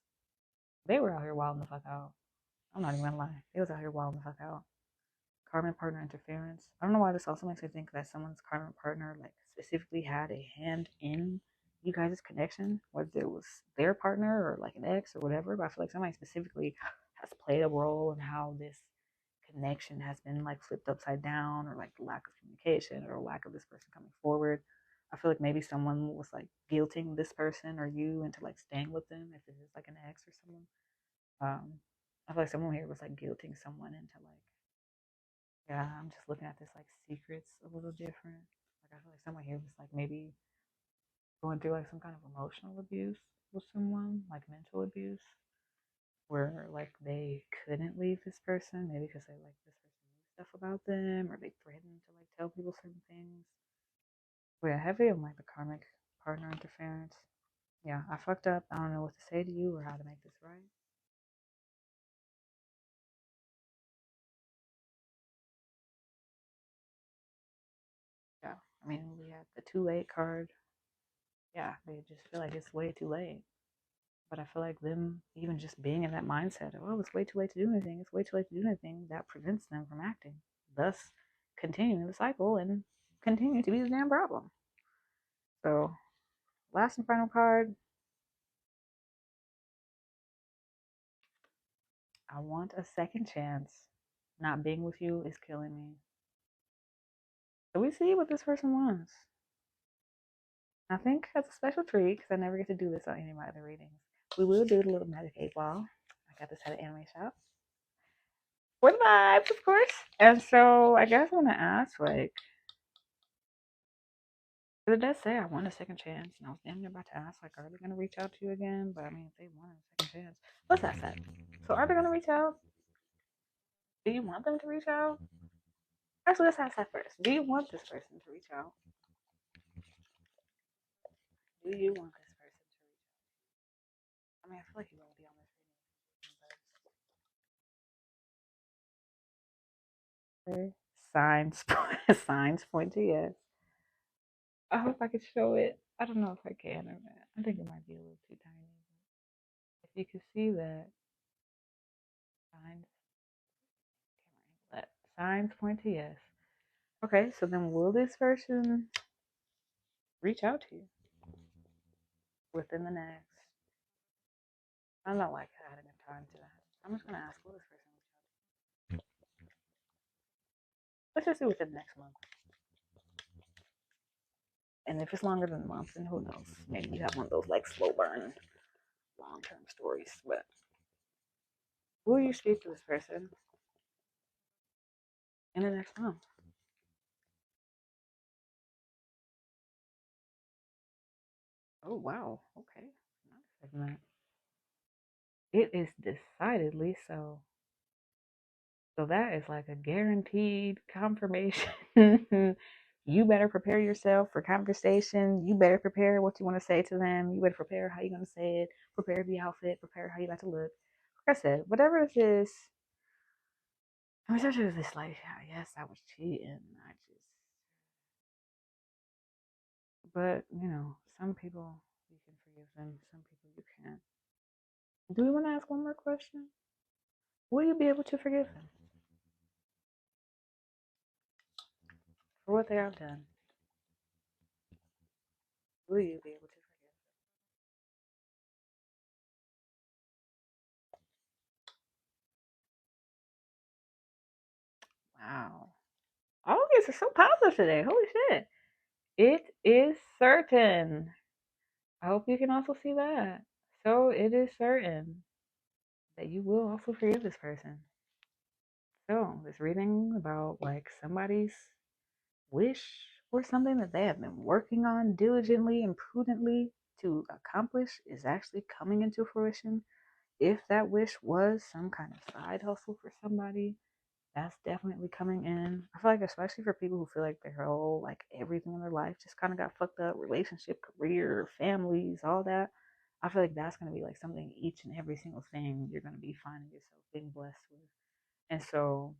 they were out here wilding the fuck out. I'm not even gonna lie. They was out here wilding the fuck out. Karmic partner interference. I don't know why this also makes me think that someone's karmic partner like specifically had a hand in you guys' connection, whether it was their partner or like an ex or whatever. But I feel like somebody specifically has played a role in how this connection has been like flipped upside down, or like the lack of communication or lack of this person coming forward. I feel like maybe someone was like guilting this person or you into like staying with them if it is like an ex or someone. I feel like someone here was like guilting someone into like, yeah, I'm just looking at this like secrets a little different. Like I feel like someone here was like maybe going through like some kind of emotional abuse with someone, like mental abuse, where like they couldn't leave this person, maybe because they like this person knew stuff about them, or they threatened to like tell people certain things. But yeah, heavy on like the karmic partner interference. Yeah, I fucked up. I don't know what to say to you or how to make this right. Yeah, I mean we had the too late card. Yeah, they just feel like it's way too late. But I feel like them even just being in that mindset of, oh, it's way too late to do anything, it's way too late to do anything, that prevents them from acting, thus continuing the cycle and continue to be the damn problem. So, last and final card, I want a second chance. Not being with you is killing me. So, we see what this person wants. I think that's a special treat because I never get to do this on any of my other readings. We will do it a little magic 8 ball. I got this at an anime shop. For the vibes, of course. And so, I guess I want to ask, like, but it does say I want a second chance, and I was damn near about to ask, like, are they gonna reach out to you again? But I mean, if they want a second chance, what's that say? So are they gonna reach out? Do you want them to reach out? Actually, let's ask that first. Do you want this person to reach out? Do you want this person to reach out? I mean, I feel like you won't be on this reading, but signs, signs point to yes. I hope I could show it. I don't know if I can or not. I think it might be a little too tiny. If you could see that, signs, that signs point to yes. Okay, so then will this person reach out to you within the next? I'm not like adding a time to that. I'm just gonna ask, will this person reach out? Let's just do within the next month. And if it's longer than a month, then who knows? Maybe you have one of those like slow burn, long term stories. But will you speak to this person in the next month? Oh wow, okay. Not expecting that. It is decidedly so. So that is like a guaranteed confirmation. You better prepare yourself for conversation. You better prepare what you want to say to them. You better prepare how you're going to say it. Prepare the outfit. Prepare how you like to look. Like I said, whatever it is, I mean, especially with this, like, yes, I was cheating. I just, but, you know, some people, you can forgive them. Some people you can't. Do we want to ask one more question? Will you be able to forgive them for what they have done? Will you be able to forgive them? Wow. All of these are so positive today. Holy shit. It is certain. I hope you can also see that. So it is certain that you will also forgive this person. So this reading about like somebody's wish or something that they have been working on diligently and prudently to accomplish is actually coming into fruition. If that wish was some kind of side hustle for somebody, that's definitely coming in. I feel like especially for people who feel like their whole like everything in their life just kind of got fucked up, relationship, career, families, all that. I feel like that's going to be like something, each and every single thing you're going to be finding yourself being blessed with. And so,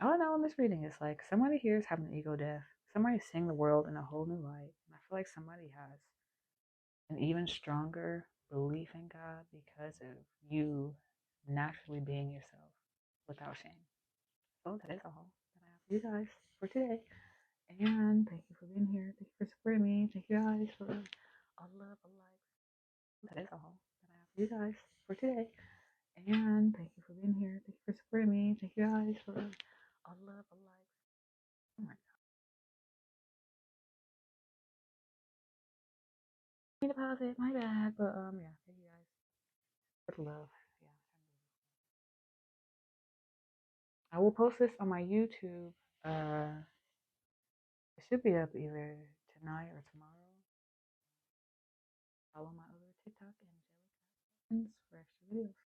all I know in this reading is like somebody here is having an ego death. Somebody's seeing the world in a whole new light. And I feel like somebody has an even stronger belief in God because of you naturally being yourself without shame. So that is all that I have for you guys for today. And thank you for being here. Thank you for supporting me. Thank you guys for all love, all likes. That is all that I have for you guys for today. And thank you for being here. Thank you for supporting me. Thank you guys for all love, all likes. Oh my God. I deposit, my bad. But yeah, thank you guys for the love. Yeah. I will post this on my YouTube. It should be up either tonight or tomorrow. Follow my other TikTok and Angelix.Sessions for extra videos.